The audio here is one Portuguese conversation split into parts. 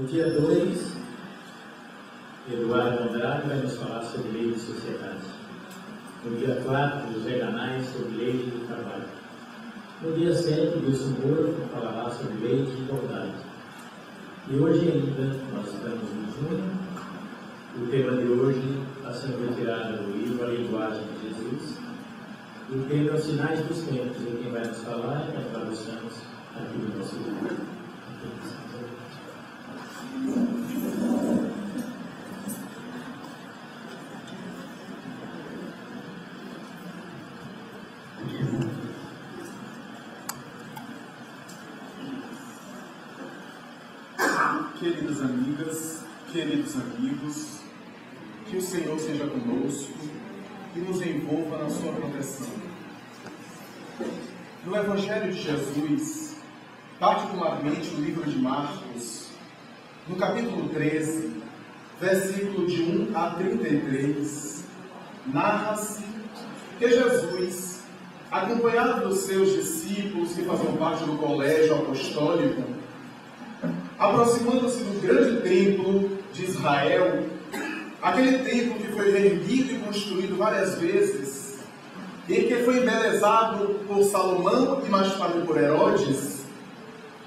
No dia 2, Eduardo Andrade vai nos falar sobre lei de sociedade. No dia 4, José Ganais sobre lei de trabalho. No dia 7, Wilson Moura falará sobre lei de igualdade. E hoje ainda, nós estamos em junho, o tema de hoje está sendo retirado do livro A Linguagem de Jesus. E o tema é os sinais dos tempos, e quem vai nos falar é a tradução aqui do nosso livro. Queridas amigas, queridos amigos, que o Senhor seja conosco e nos envolva na sua proteção. No Evangelho de Jesus, particularmente no livro de Marcos, no capítulo 13, versículo de 1 a 33, narra-se que Jesus, acompanhado dos seus discípulos que faziam parte do colégio apostólico, aproximando-se do grande templo de Israel, aquele templo que foi erguido e construído várias vezes, e que foi embelezado por Salomão e mais tarde por Herodes,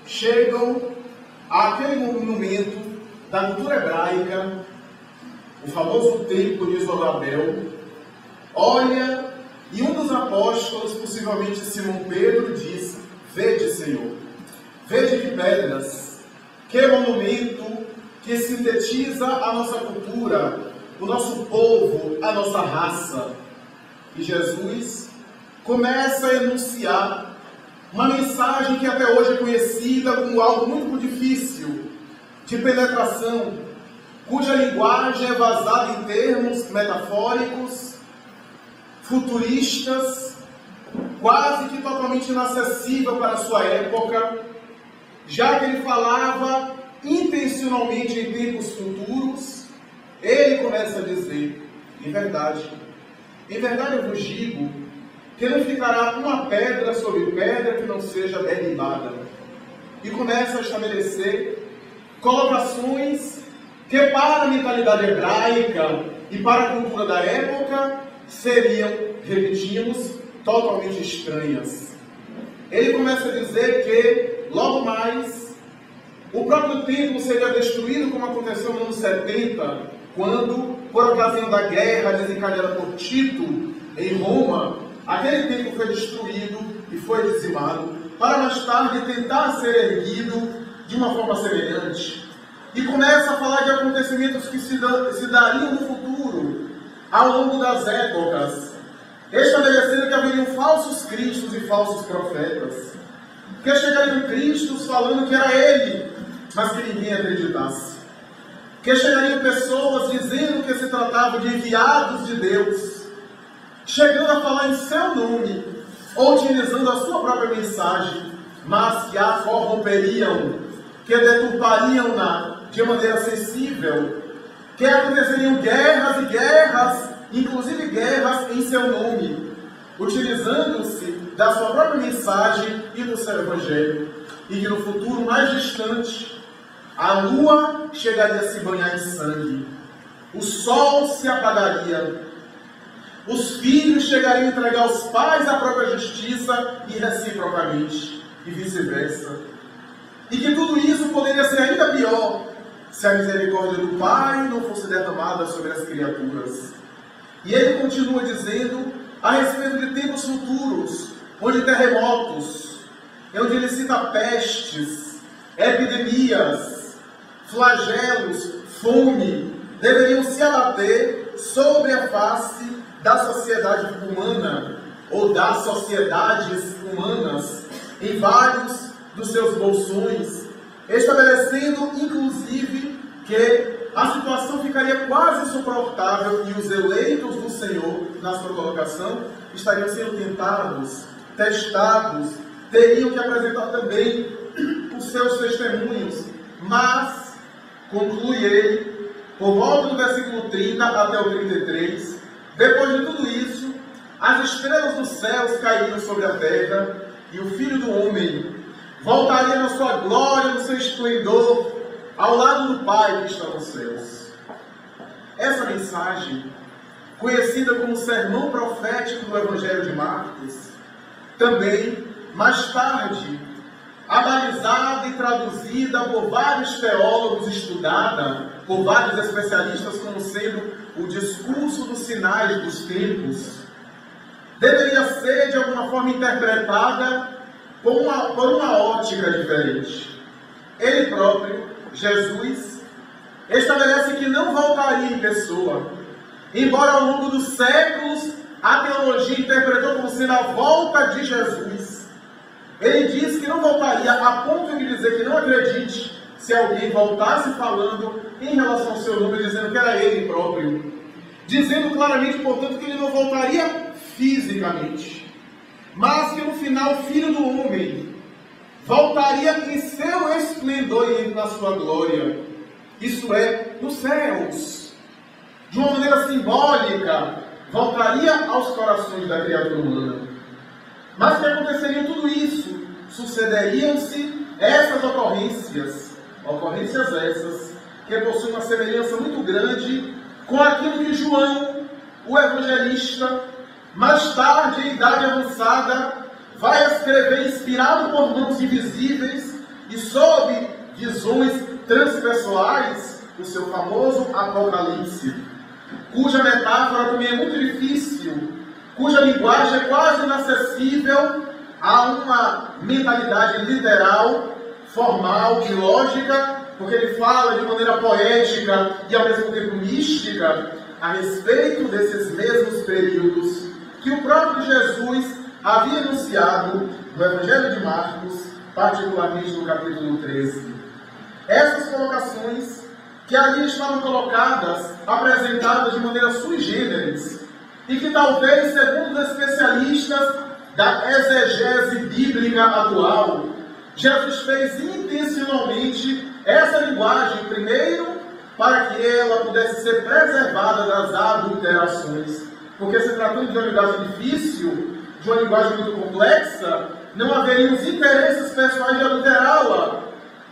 chegam àquele monumento da cultura hebraica, o famoso templo de Zorobabel, olha, e um dos apóstolos, possivelmente Simão Pedro, diz: "Vede, Senhor, vede que pedras, que monumento que sintetiza a nossa cultura, o nosso povo, a nossa raça." E Jesus começa a enunciar uma mensagem que até hoje é conhecida como algo muito difícil de penetração, cuja linguagem é vazada em termos metafóricos, futuristas, quase que totalmente inacessível para a sua época, já que ele falava intencionalmente em tempos futuros. Ele começa a dizer: em verdade eu vos digo, que não ficará uma pedra sobre pedra que não seja derribada. E começa a estabelecer colocações que para a mentalidade hebraica e para a cultura da época seriam, repetimos, totalmente estranhas. Ele começa a dizer que logo mais o próprio templo seria destruído, como aconteceu no ano 70, quando, por ocasião da guerra desencadeada por Tito em Roma, aquele templo foi destruído e foi dizimado, para mais tarde tentar ser erguido de uma forma semelhante. E começa a falar de acontecimentos que se dariam no futuro, ao longo das épocas, estabelecendo que haveriam falsos cristos e falsos profetas, que chegariam cristos falando que era ele, mas que ninguém acreditasse. Que chegariam pessoas dizendo que se tratava de enviados de Deus, chegando a falar em seu nome, ou utilizando a sua própria mensagem, mas que a corromperiam, que deturpariam-na de maneira sensível, que aconteceriam guerras e guerras, inclusive guerras em seu nome, utilizando-se da sua própria mensagem e do seu evangelho, e que no futuro mais distante, a lua chegaria a se banhar em sangue, o sol se apagaria, os filhos chegariam a entregar aos pais a própria justiça e reciprocamente, e vice-versa. E que tudo isso poderia ser ainda pior se a misericórdia do Pai não fosse derramada sobre as criaturas. E ele continua dizendo a respeito de tempos futuros, onde terremotos, onde ele cita pestes, epidemias, flagelos, fome, deveriam se abater sobre a face da sociedade humana, ou das sociedades humanas, em vários dos seus bolsões, estabelecendo, inclusive, que a situação ficaria quase insuportável e os eleitos do Senhor, na sua colocação, estariam sendo tentados, testados, teriam que apresentar também os seus testemunhos, mas, conclui ele, por volta do versículo 30 até o 33, depois de tudo isso, as estrelas dos céus caíram sobre a terra, e o Filho do Homem voltaria na sua glória, no seu esplendor, ao lado do Pai que está nos céus. Essa mensagem, conhecida como Sermão Profético do Evangelho de Marcos, também, mais tarde, analisada e traduzida por vários teólogos, estudada por vários especialistas como sendo o discurso dos sinais dos tempos, deveria ser de alguma forma interpretada por uma ótica diferente. Ele próprio, Jesus, estabelece que não voltaria em pessoa, embora ao longo dos séculos a teologia interpretou como sendo a volta de Jesus. Ele diz que não voltaria a ponto de dizer que não acredite se alguém voltasse falando em relação ao seu nome, dizendo que era ele próprio. Dizendo claramente, portanto, que ele não voltaria fisicamente, mas que no final o Filho do Homem voltaria em seu esplendor e na sua glória, isto é, nos céus. De uma maneira simbólica, voltaria aos corações da criatura humana. Mas que aconteceria tudo isso? Sucederiam-se essas ocorrências essas, que possuem uma semelhança muito grande com aquilo que João, o evangelista, mais tarde, em idade avançada, vai escrever, inspirado por mãos invisíveis e sob visões transpessoais, o seu famoso Apocalipse, cuja metáfora também é muito difícil, cuja linguagem é quase inacessível a uma mentalidade literal, formal e lógica, porque ele fala de maneira poética e ao mesmo tempo mística a respeito desses mesmos períodos que o próprio Jesus havia anunciado no Evangelho de Marcos, particularmente no capítulo 13. Essas colocações que ali estavam colocadas, apresentadas de maneira sui generis, e que talvez, segundo os especialistas da exegese bíblica atual, Jesus fez intencionalmente essa linguagem, primeiro, para que ela pudesse ser preservada das adulterações. Porque se tratando de uma linguagem difícil, de uma linguagem muito complexa, não haveriam os interesses pessoais de adulterá-la,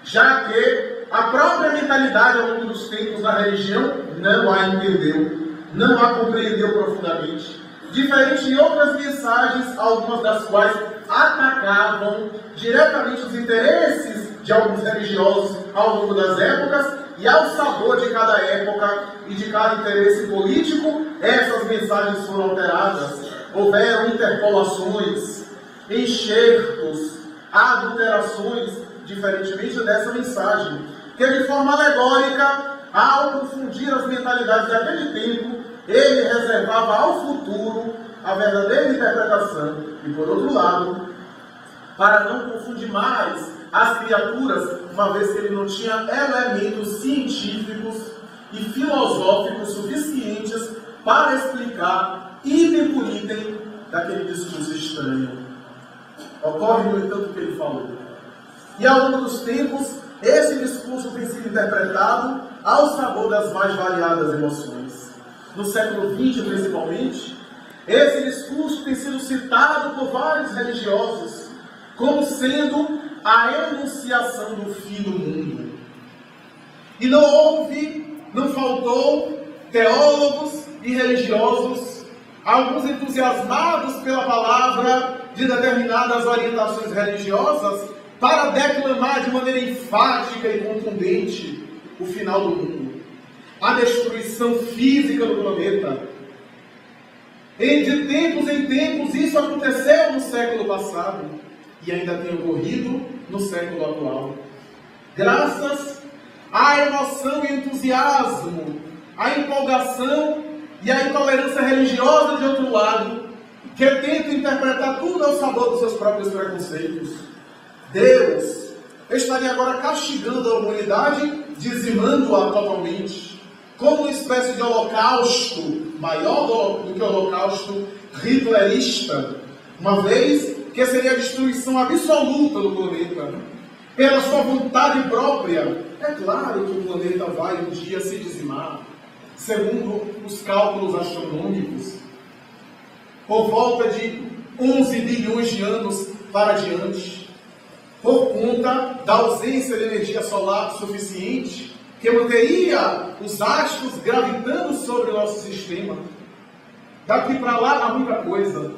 já que a própria mentalidade ao longo dos tempos da religião não a entendeu, não a compreendeu profundamente. Diferente de outras mensagens, algumas das quais atacavam diretamente os interesses de alguns religiosos ao longo das épocas e ao sabor de cada época e de cada interesse político, essas mensagens foram alteradas. Houveram interpolações, enxertos, adulterações, diferentemente dessa mensagem, que de forma alegórica, ao confundir as mentalidades daquele tempo, ele reservava ao futuro a verdadeira interpretação. E por outro lado, para não confundir mais as criaturas, uma vez que ele não tinha elementos científicos e filosóficos suficientes para explicar item por item daquele discurso estranho. Ocorre, no entanto, o que ele falou. E ao longo dos tempos, esse discurso tem sido interpretado ao sabor das mais variadas emoções. No século XX, principalmente, esse discurso tem sido citado por vários religiosos como sendo a enunciação do fim do mundo. E não faltou teólogos e religiosos, alguns entusiasmados pela palavra de determinadas orientações religiosas, para declamar de maneira enfática e contundente o final do mundo, a destruição física do planeta. E de tempos em tempos isso aconteceu no século passado e ainda tem ocorrido no século atual. Graças à emoção e entusiasmo, à empolgação e à intolerância religiosa de outro lado, que tenta interpretar tudo ao sabor dos seus próprios preconceitos, Deus estaria agora castigando a humanidade, dizimando-a totalmente, como uma espécie de holocausto, maior do que o holocausto hitlerista, uma vez que seria a destruição absoluta do planeta, pela sua vontade própria. É claro que o planeta vai um dia se dizimar, segundo os cálculos astronômicos, por volta de 11 bilhões de anos para diante. por conta da ausência de energia solar suficiente, que manteria os astros gravitando sobre o nosso sistema. Daqui para lá há muita coisa.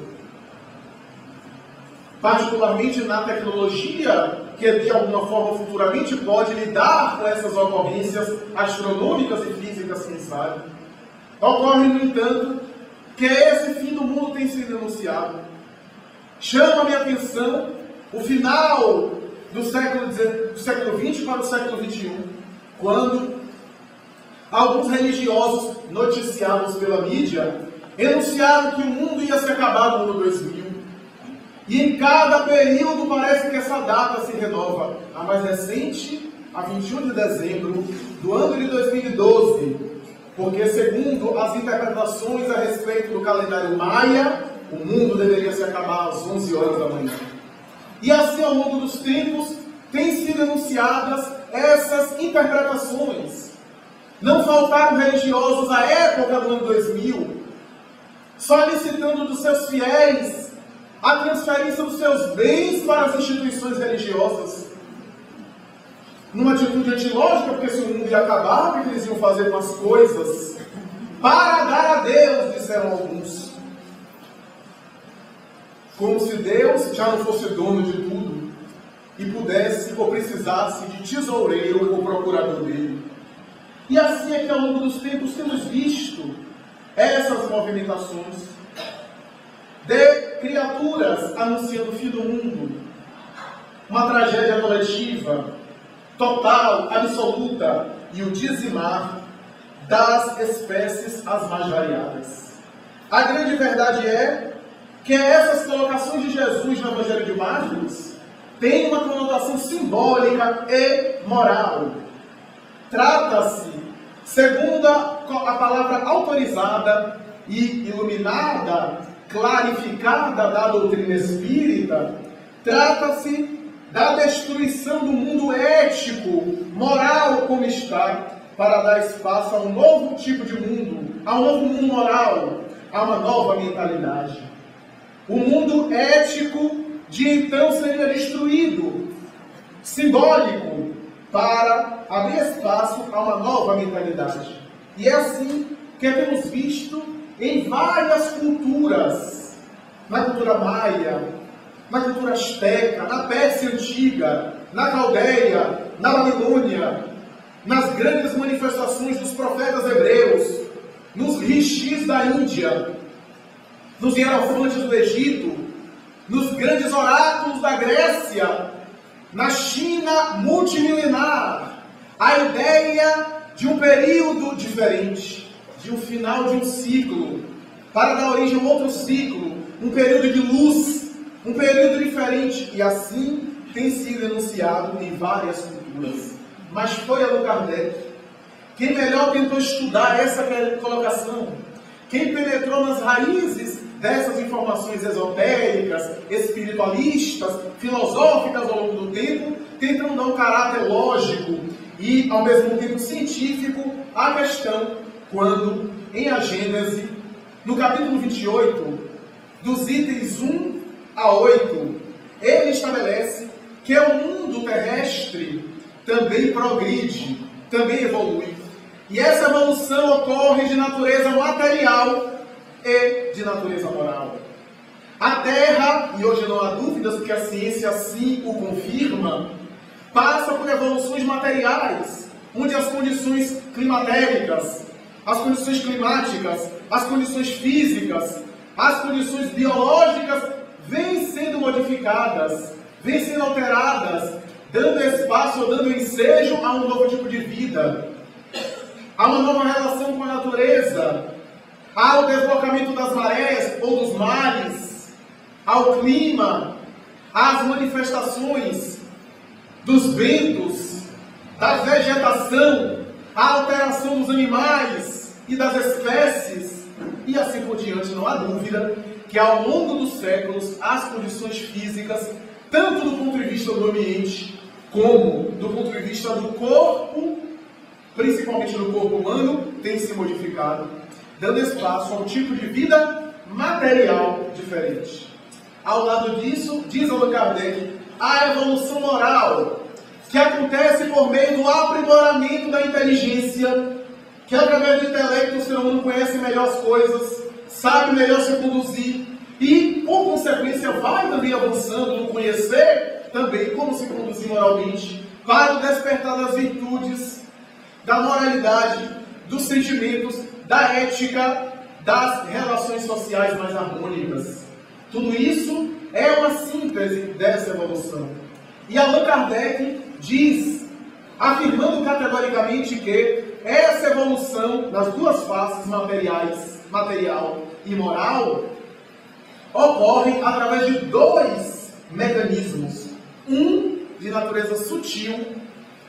Particularmente na tecnologia, que de alguma forma futuramente pode lidar com essas ocorrências astronômicas e físicas, quem sabe. Ocorre, no entanto, que esse fim do mundo tem sido anunciado. Chama a minha atenção o final do século XX para o século XXI, quando alguns religiosos noticiados pela mídia enunciaram que o mundo ia se acabar no ano 2000. E em cada período parece que essa data se renova. A mais recente, a 21 de dezembro do ano de 2012, porque segundo as interpretações a respeito do calendário maia, o mundo deveria se acabar às 11 horas da manhã. E assim, ao longo dos tempos, têm sido anunciadas essas interpretações. Não faltaram religiosos à época do ano 2000, solicitando dos seus fiéis a transferência dos seus bens para as instituições religiosas. Numa atitude antilógica, porque se o mundo ia acabar, o que eles iam fazer com as coisas? Para dar a Deus, disseram alguns. Como se Deus já não fosse dono de tudo e pudesse ou precisasse de tesoureiro ou procurador dele. E assim é que ao longo dos tempos temos visto essas movimentações de criaturas anunciando o fim do mundo, uma tragédia coletiva, total, absoluta, e o dizimar das espécies as mais variadas. A grande verdade é que essas colocações de Jesus no Evangelho de Marcos têm uma conotação simbólica e moral. Trata-se, segundo a palavra autorizada e iluminada, clarificada da doutrina espírita, trata-se da destruição do mundo ético, moral como está, para dar espaço a um novo tipo de mundo, a um novo mundo moral, a uma nova mentalidade. O mundo ético de então seria destruído, simbólico, para abrir espaço a uma nova mentalidade. E é assim que temos visto em várias culturas, na cultura maia, na cultura asteca, na Pérsia antiga, na Caldeia, na Babilônia, nas grandes manifestações dos profetas hebreus, nos rishis da Índia, nos hierofantes do Egito, nos grandes oráculos da Grécia, na China multimilenar, a ideia de um período diferente, de um final de um ciclo, para dar origem a um outro ciclo, um período de luz, um período diferente, e assim tem sido enunciado em várias culturas. Mas foi Allan Kardec quem melhor tentou estudar essa colocação, quem penetrou nas raízes dessas informações esotéricas, espiritualistas, filosóficas ao longo do tempo, tentando dar um caráter lógico e, ao mesmo tempo, científico à questão, quando, em A Gênese, no capítulo 28, dos itens 1 a 8, ele estabelece que o mundo terrestre também progride, também evolui. E essa evolução ocorre de natureza material e de natureza moral. A Terra, e hoje não há dúvidas, porque a ciência assim o confirma, passa por evoluções materiais, onde as condições climatéricas, as condições climáticas, as condições físicas, as condições biológicas vêm sendo modificadas, vêm sendo alteradas, dando espaço ou dando ensejo a um novo tipo de vida, a uma nova relação com a natureza, ao deslocamento das marés ou dos mares, ao clima, às manifestações dos ventos, da vegetação, à alteração dos animais e das espécies, e assim por diante. Não há dúvida que ao longo dos séculos as condições físicas, tanto do ponto de vista do ambiente, como do ponto de vista do corpo, principalmente do corpo humano, têm se modificado, dando espaço a um tipo de vida material diferente. Ao lado disso, diz Allan Kardec, a evolução moral, que acontece por meio do aprimoramento da inteligência, que através do intelecto o ser humano conhece melhor as coisas, sabe melhor se conduzir e, por consequência, vai também avançando no conhecer também como se conduzir moralmente, para o despertar das virtudes, da moralidade, dos sentimentos, da ética, das relações sociais mais harmônicas. Tudo isso é uma síntese dessa evolução. E Allan Kardec diz, afirmando categoricamente que essa evolução nas duas faces materiais, material e moral, ocorre através de dois mecanismos. Um de natureza sutil,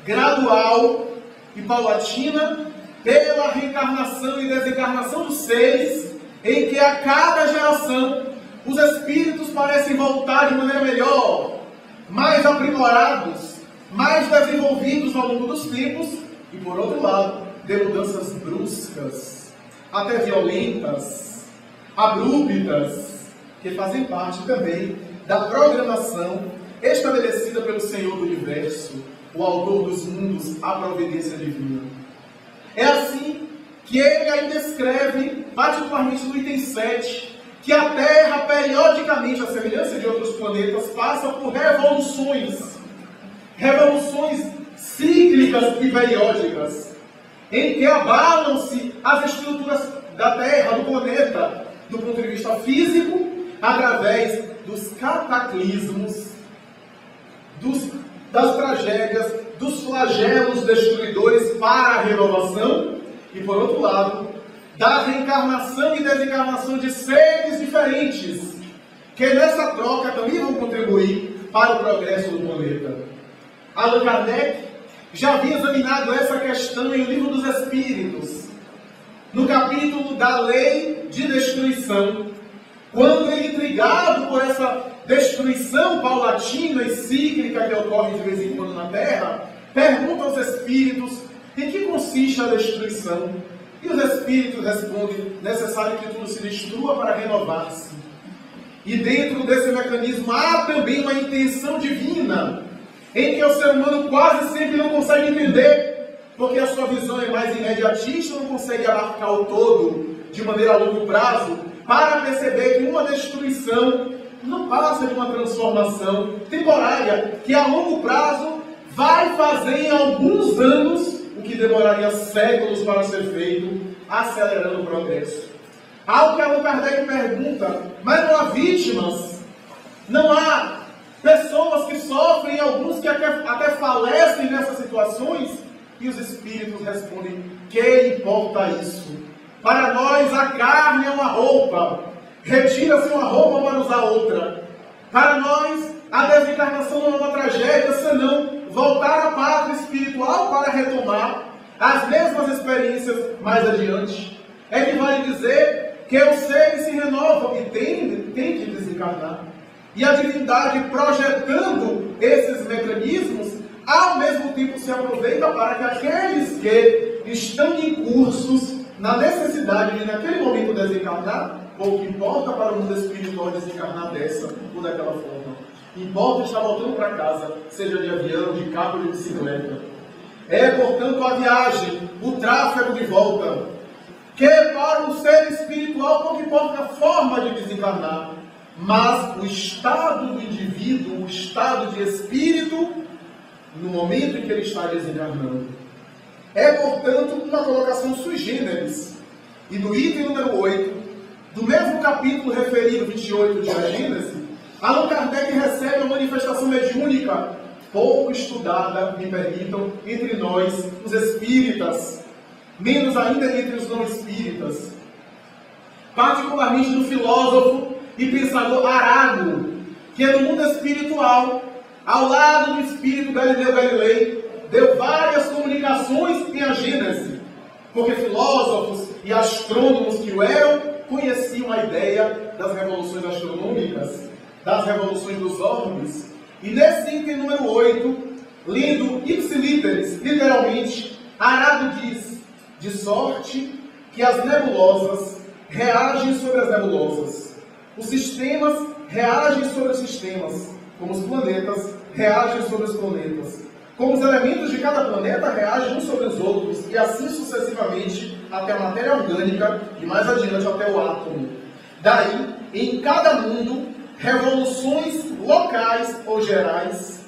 gradual e paulatina, pela reencarnação e desencarnação dos seres, em que a cada geração os espíritos parecem voltar de maneira melhor, mais aprimorados, mais desenvolvidos ao longo dos tempos, e por outro lado, de mudanças bruscas, até violentas, abruptas, que fazem parte também da programação estabelecida pelo Senhor do Universo, o autor dos mundos, a providência divina. É assim que ele ainda escreve, particularmente no item 7, que a Terra, periodicamente, a semelhança de outros planetas, passa por revoluções cíclicas e periódicas, em que abalam-se as estruturas da Terra, do planeta, do ponto de vista físico, através dos cataclismos, das tragédias, dos flagelos destruidores para a renovação, e por outro lado, da reencarnação e desencarnação de seres diferentes, que nessa troca também vão contribuir para o progresso do planeta. Allan Kardec já havia examinado essa questão em O Livro dos Espíritos, no capítulo da Lei de Destruição, quando ele, intrigado por essa destruição paulatina e cíclica que ocorre de vez em quando na Terra, pergunta aos espíritos em que consiste a destruição. E os espíritos respondem: necessário que tudo se destrua para renovar-se. E dentro desse mecanismo há também uma intenção divina, em que o ser humano quase sempre não consegue entender, porque a sua visão é mais imediatista, não consegue abarcar o todo de maneira a longo prazo, para perceber que uma destruição não passa de uma transformação temporária, que a longo prazo vai fazer em alguns anos o que demoraria séculos para ser feito, acelerando o progresso. Algo que Allan Kardec pergunta: mas não há vítimas? Não há pessoas que sofrem, alguns que até falecem nessas situações? E os espíritos respondem: que importa isso? Para nós a carne é uma roupa, retira-se uma roupa para usar outra. Para nós a desencarnação não é uma tragédia, senão voltar à pátria espiritual para retomar as mesmas experiências mais adiante. É que vale dizer que os seres se renovam e tem que desencarnar. E a divindade, projetando esses mecanismos, ao mesmo tempo se aproveita para que aqueles que estão incursos na necessidade de naquele momento desencarnar, pouco importa para o mundo espiritual desencarnar dessa ou daquela forma. Importa estar voltando para casa, seja de avião, de carro ou de bicicleta. É, portanto, a viagem, o tráfego de volta, que para o ser espiritual pouco importa a forma de desencarnar, mas o estado do indivíduo, o estado de espírito, no momento em que ele está desencarnando. É, portanto, uma colocação sui generis. E no item número 8, do mesmo capítulo referido, 28 de A Gênese, Allan Kardec recebe uma manifestação mediúnica pouco estudada, me permitam, entre nós, os espíritas, menos ainda entre os não espíritas, particularmente do filósofo e pensador Arago, que no mundo espiritual, ao lado do espírito Galileu Galilei, deu várias comunicações em A Gênese, porque filósofos e astrônomos que o eram conheciam a ideia das revoluções astronômicas, das revoluções dos orbes. E nesse item número 8, lendo ipsiliteris, literalmente, Arago diz: de sorte que as nebulosas reagem sobre as nebulosas, os sistemas reagem sobre os sistemas, como os planetas reagem sobre os planetas, como os elementos de cada planeta reagem uns sobre os outros, e assim sucessivamente até a matéria orgânica e mais adiante até o átomo. Daí, em cada mundo, revoluções locais ou gerais,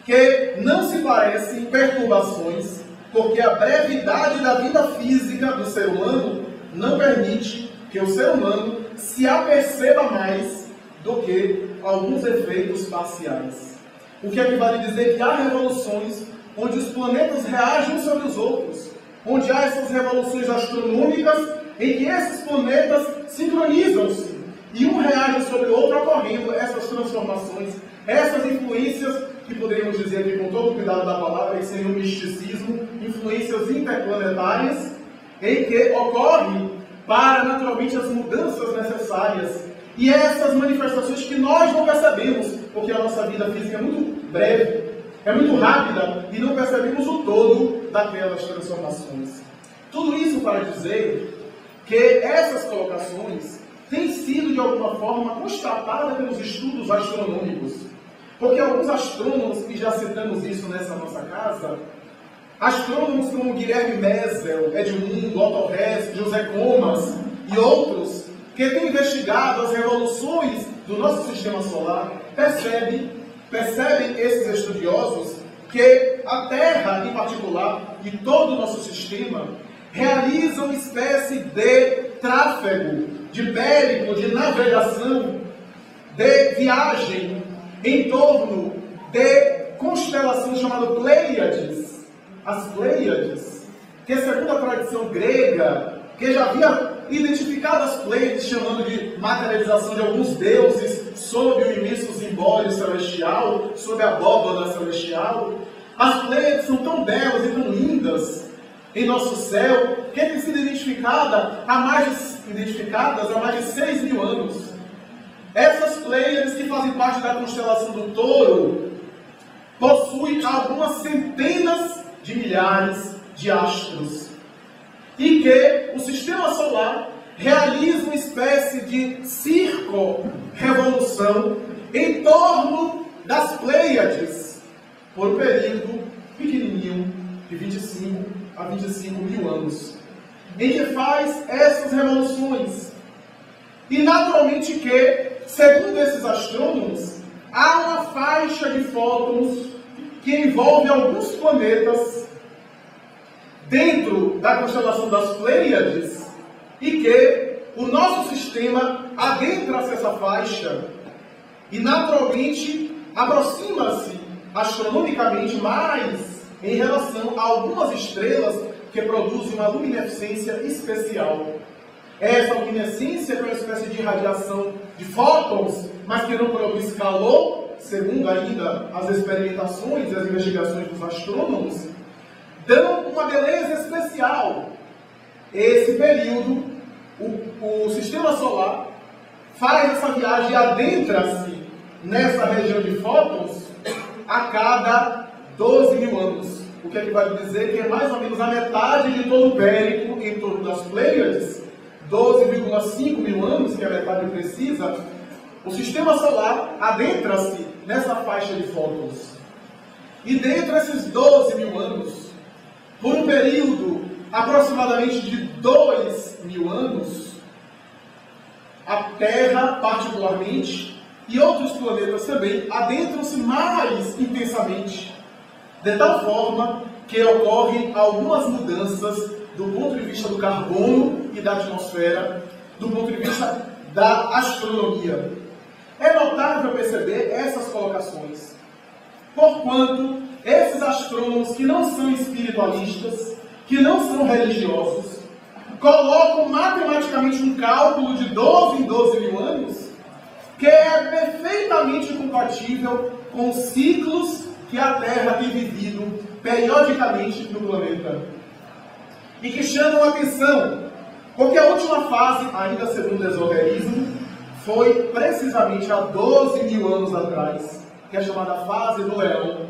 que não se parecem perturbações, porque a brevidade da vida física do ser humano não permite que o ser humano se aperceba mais do que alguns efeitos parciais. O que é que vale dizer que há revoluções onde os planetas reagem uns sobre os outros, onde há essas revoluções astronômicas em que esses planetas sincronizam-se e um reage sobre o outro, ocorrendo essas transformações, essas influências que poderíamos dizer aqui com todo o cuidado da palavra, que seria o misticismo, influências interplanetárias, em que ocorrem para naturalmente as mudanças necessárias. E essas manifestações que nós não percebemos, porque a nossa vida física é muito breve, é muito rápida, e não percebemos o todo daquelas transformações. Tudo isso para dizer que essas colocações têm sido, de alguma forma, constatadas pelos estudos astronômicos. Porque alguns astrônomos, e já citamos isso nessa nossa casa, astrônomos como Guilherme Messel, Edmundo, Otto Hess, José Comas e outros, que têm investigado as revoluções do nosso sistema solar, percebem esses estudiosos que a Terra, em particular, e todo o nosso sistema, realizam uma espécie de tráfego, de bélico, de navegação, de viagem em torno de constelação chamada Pleiades. As Pleiades, que segundo a tradição grega, que já havia identificado as Pleiades, chamando de materialização de alguns deuses sob o imenso zimbólio celestial, sob a abóbada celestial. As Pleiades são tão belas e tão lindas em nosso céu, que têm sido identificadas há mais de 6 mil anos. Essas Pleiades, que fazem parte da constelação do Touro, possuem algumas centenas de milhares de astros, e que o sistema solar realiza uma espécie de circo-revolução em torno das Pleiades, por um período pequenininho, de 25 a 25 mil anos, em que faz essas revoluções. E naturalmente que, segundo esses astrônomos, há uma faixa de fótons que envolve alguns planetas dentro da constelação das Pleiades, e que o nosso sistema adentra-se essa faixa e naturalmente aproxima-se astronomicamente mais em relação a algumas estrelas que produzem uma luminescência especial. Essa luminescência é uma espécie de radiação de fótons, mas que não produz calor, segundo ainda as experimentações e as investigações dos astrônomos, dão uma beleza especial. Esse período, o sistema solar faz essa viagem e adentra-se nessa região de fótons a cada 12 mil anos. O que é que vai dizer? Que é mais ou menos a metade de todo o périplo em torno das Pleiades, 12,5 mil anos, que é a metade precisa. O sistema solar adentra-se nessa faixa de fótons. E dentro desses 12 mil anos, por um período aproximadamente de 2 mil anos, a Terra, particularmente, e outros planetas também, adentram-se mais intensamente, de tal forma que ocorrem algumas mudanças do ponto de vista do carbono e da atmosfera, do ponto de vista da astronomia. É notável perceber essas colocações, porquanto esses astrônomos que não são espiritualistas, que não são religiosos, colocam matematicamente um cálculo de 12 em 12 mil anos, que é perfeitamente compatível com os ciclos que a Terra tem vivido periodicamente no planeta. E que chamam a atenção, porque a última fase, ainda segundo o esoterismo, foi precisamente há 12 mil anos atrás, que é chamada fase do leão,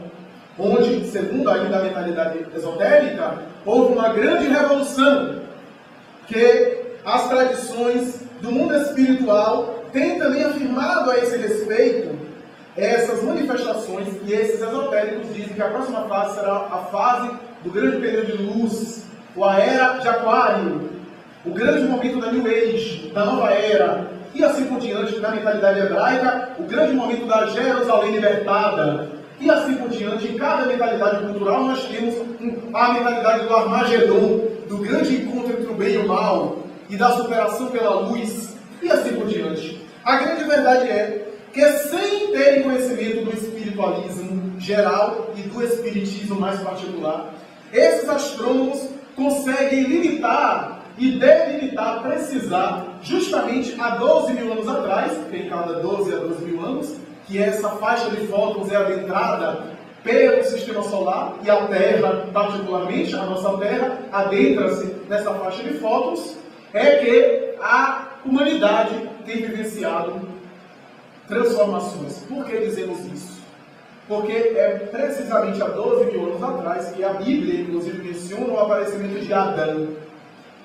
onde, segundo ainda a mentalidade esotérica, houve uma grande revolução, que as tradições do mundo espiritual têm também afirmado a esse respeito, essas manifestações, e esses esotéricos dizem que a próxima fase será a fase do grande período de luz, ou a era de Aquário, o grande momento da New Age, da nova era, e assim por diante, na mentalidade hebraica, o grande momento da Jerusalém libertada, e assim por diante. Em cada mentalidade cultural nós temos a mentalidade do Armagedon, do grande encontro entre o bem e o mal, e da superação pela luz, e assim por diante. A grande verdade é que, sem terem conhecimento do espiritualismo geral e do espiritismo mais particular, esses astrônomos conseguem limitar e delimitar, precisar, justamente há 12 mil anos atrás, tem cada 12 a 12 mil anos, que essa faixa de fótons é adentrada pelo Sistema Solar, e a Terra, particularmente, a nossa Terra, adentra-se nessa faixa de fótons, é que a humanidade tem vivenciado transformações. Por que dizemos isso? Porque é precisamente há 12 mil anos atrás que a Bíblia, inclusive, menciona o aparecimento de Adão,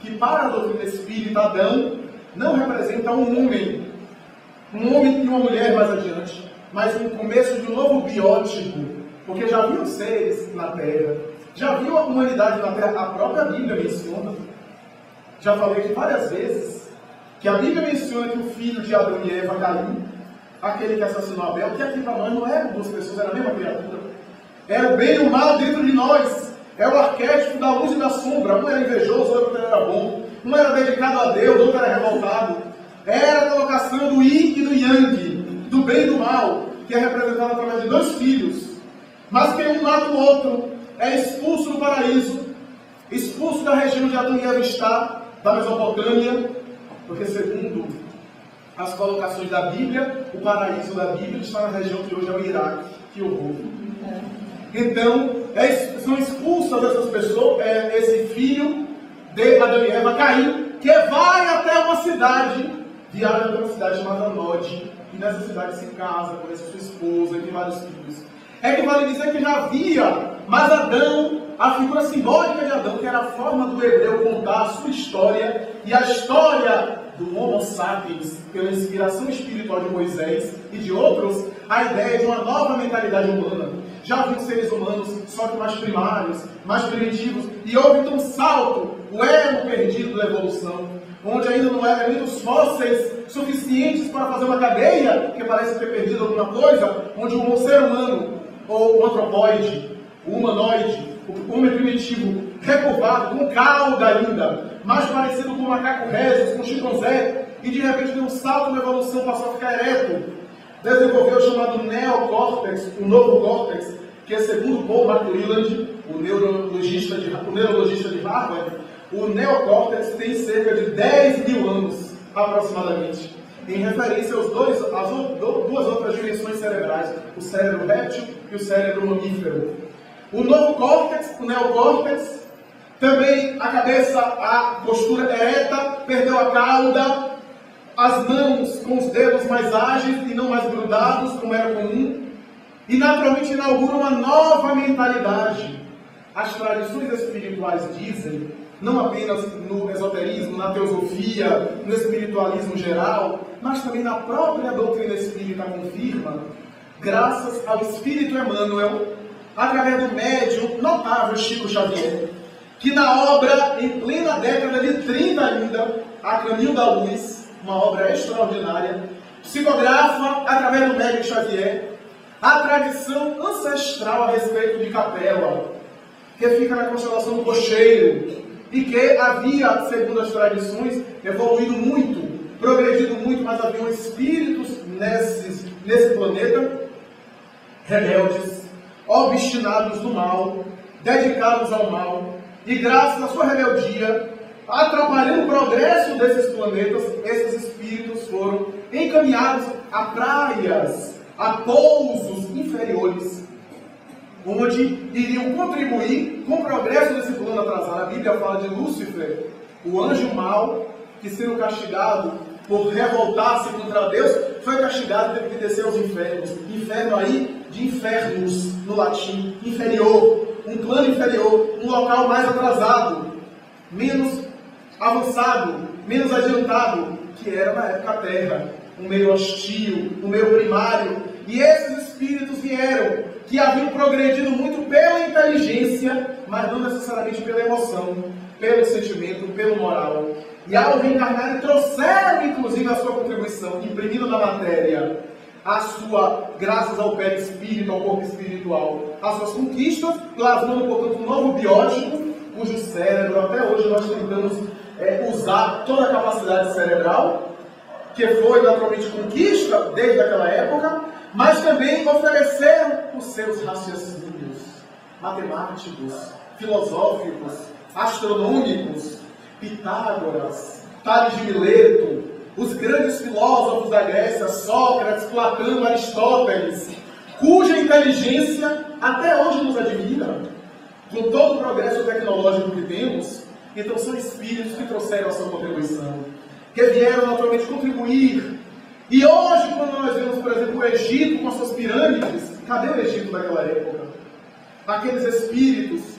que para a doutrina espírita, Adão não representa um homem e uma mulher mais adiante, mas um começo de um novo biótipo, porque já haviam seres na Terra, já havia a humanidade na Terra, a própria Bíblia menciona. Já falei aqui várias vezes que a Bíblia menciona que o filho de Adão e Eva, Caim, aquele que assassinou Abel, que aqui para nós não eram duas pessoas, era a mesma criatura. Era o bem e o mal dentro de nós. É o arquétipo da luz e da sombra. Um era invejoso, outro era bom. Um era dedicado a Deus, outro era revoltado. Era a colocação do yin e do yang, do bem e do mal, que é representado através de dois filhos. Mas quem um mata o outro é expulso do paraíso, expulso da região onde Adão e Eva está, da Mesopotâmia, porque segundo as colocações da Bíblia, o paraíso da Bíblia está na região que hoje é o Iraque. Que horror! Então, são expulsas essas pessoas, esse filho de Adão e Eva, Caim, que vai até uma cidade, viaja até uma cidade chamada Nod, e nessa cidade se casa, conhece sua esposa e tem vários filhos. É que vale dizer que já havia, mas Adão, a figura simbólica de Adão, que era a forma do hebreu contar a sua história, e a história do Homo sapiens, pela inspiração espiritual de Moisés e de outros, a ideia de uma nova mentalidade humana. Já haviam seres humanos, só que mais primários, mais primitivos, e houve então um salto, o elo perdido da evolução, onde ainda não há elementos fósseis suficientes para fazer uma cadeia, que parece ter perdido alguma coisa, onde o ser humano, ou o antropóide, o humanoide, o homem primitivo, recurvado, com cauda ainda, mais parecido com o macaco rhesus, com o chimpanzé, e de repente deu um salto na evolução, passou a ficar ereto, desenvolveu o chamado neocórtex, o novo córtex, que é segundo Paul McClelland, o neurologista de Harvard, o neocórtex tem cerca de 10 mil anos, aproximadamente, em referência às duas outras dimensões cerebrais, o cérebro réptil e o cérebro mamífero. O novo córtex, o neocórtex, também a cabeça, a postura ereta, perdeu a cauda, as mãos com os dedos mais ágeis e não mais grudados, como era comum, e naturalmente inaugura uma nova mentalidade. As tradições espirituais dizem, não apenas no esoterismo, na teosofia, no espiritualismo geral, mas também na própria doutrina espírita confirma, graças ao Espírito Emmanuel, através do médium notável Chico Xavier, que na obra, em plena década de 30 ainda, A Caminho da Luz, uma obra extraordinária, psicografa, através do médium Xavier, a tradição ancestral a respeito de Capela, que fica na constelação do Cocheiro, e que havia, segundo as tradições, evoluído muito, progredido muito, mas haviam espíritos nesse planeta, rebeldes, obstinados no mal, dedicados ao mal, e graças à sua rebeldia, atrapalhando o progresso desses planetas, esses espíritos foram encaminhados a praias, a pousos inferiores, onde iriam contribuir com o progresso desse plano atrasado. A Bíblia fala de Lúcifer, o anjo mau, que sendo castigado por revoltar-se contra Deus, foi castigado e teve que descer aos infernos. Inferno aí, de infernos, no latim, inferior, um plano inferior, um local mais atrasado, menos avançado, menos adiantado, que era na época a Terra. um meio hostil, um meio primário. E esses espíritos vieram, que haviam progredido muito pela inteligência, mas não necessariamente pela emoção, pelo sentimento, pelo moral. E ao reencarnarem, trouxeram inclusive a sua contribuição, imprimindo na matéria a sua, graças ao perispírito, ao corpo espiritual, as suas conquistas, plasmando, portanto, um novo biótipo, cujo cérebro, até hoje, nós tentamos usar toda a capacidade cerebral, que foi naturalmente conquista desde aquela época, mas também ofereceram os seus raciocínios matemáticos, filosóficos, astronômicos, Pitágoras, Tales de Mileto, os grandes filósofos da Grécia, Sócrates, Platão, Aristóteles, cuja inteligência até hoje nos admira, com todo o progresso tecnológico que temos. Então são espíritos que trouxeram a sua contribuição, que vieram naturalmente contribuir. E hoje, quando nós vemos, por exemplo, o Egito com as suas pirâmides, cadê o Egito daquela época? Aqueles espíritos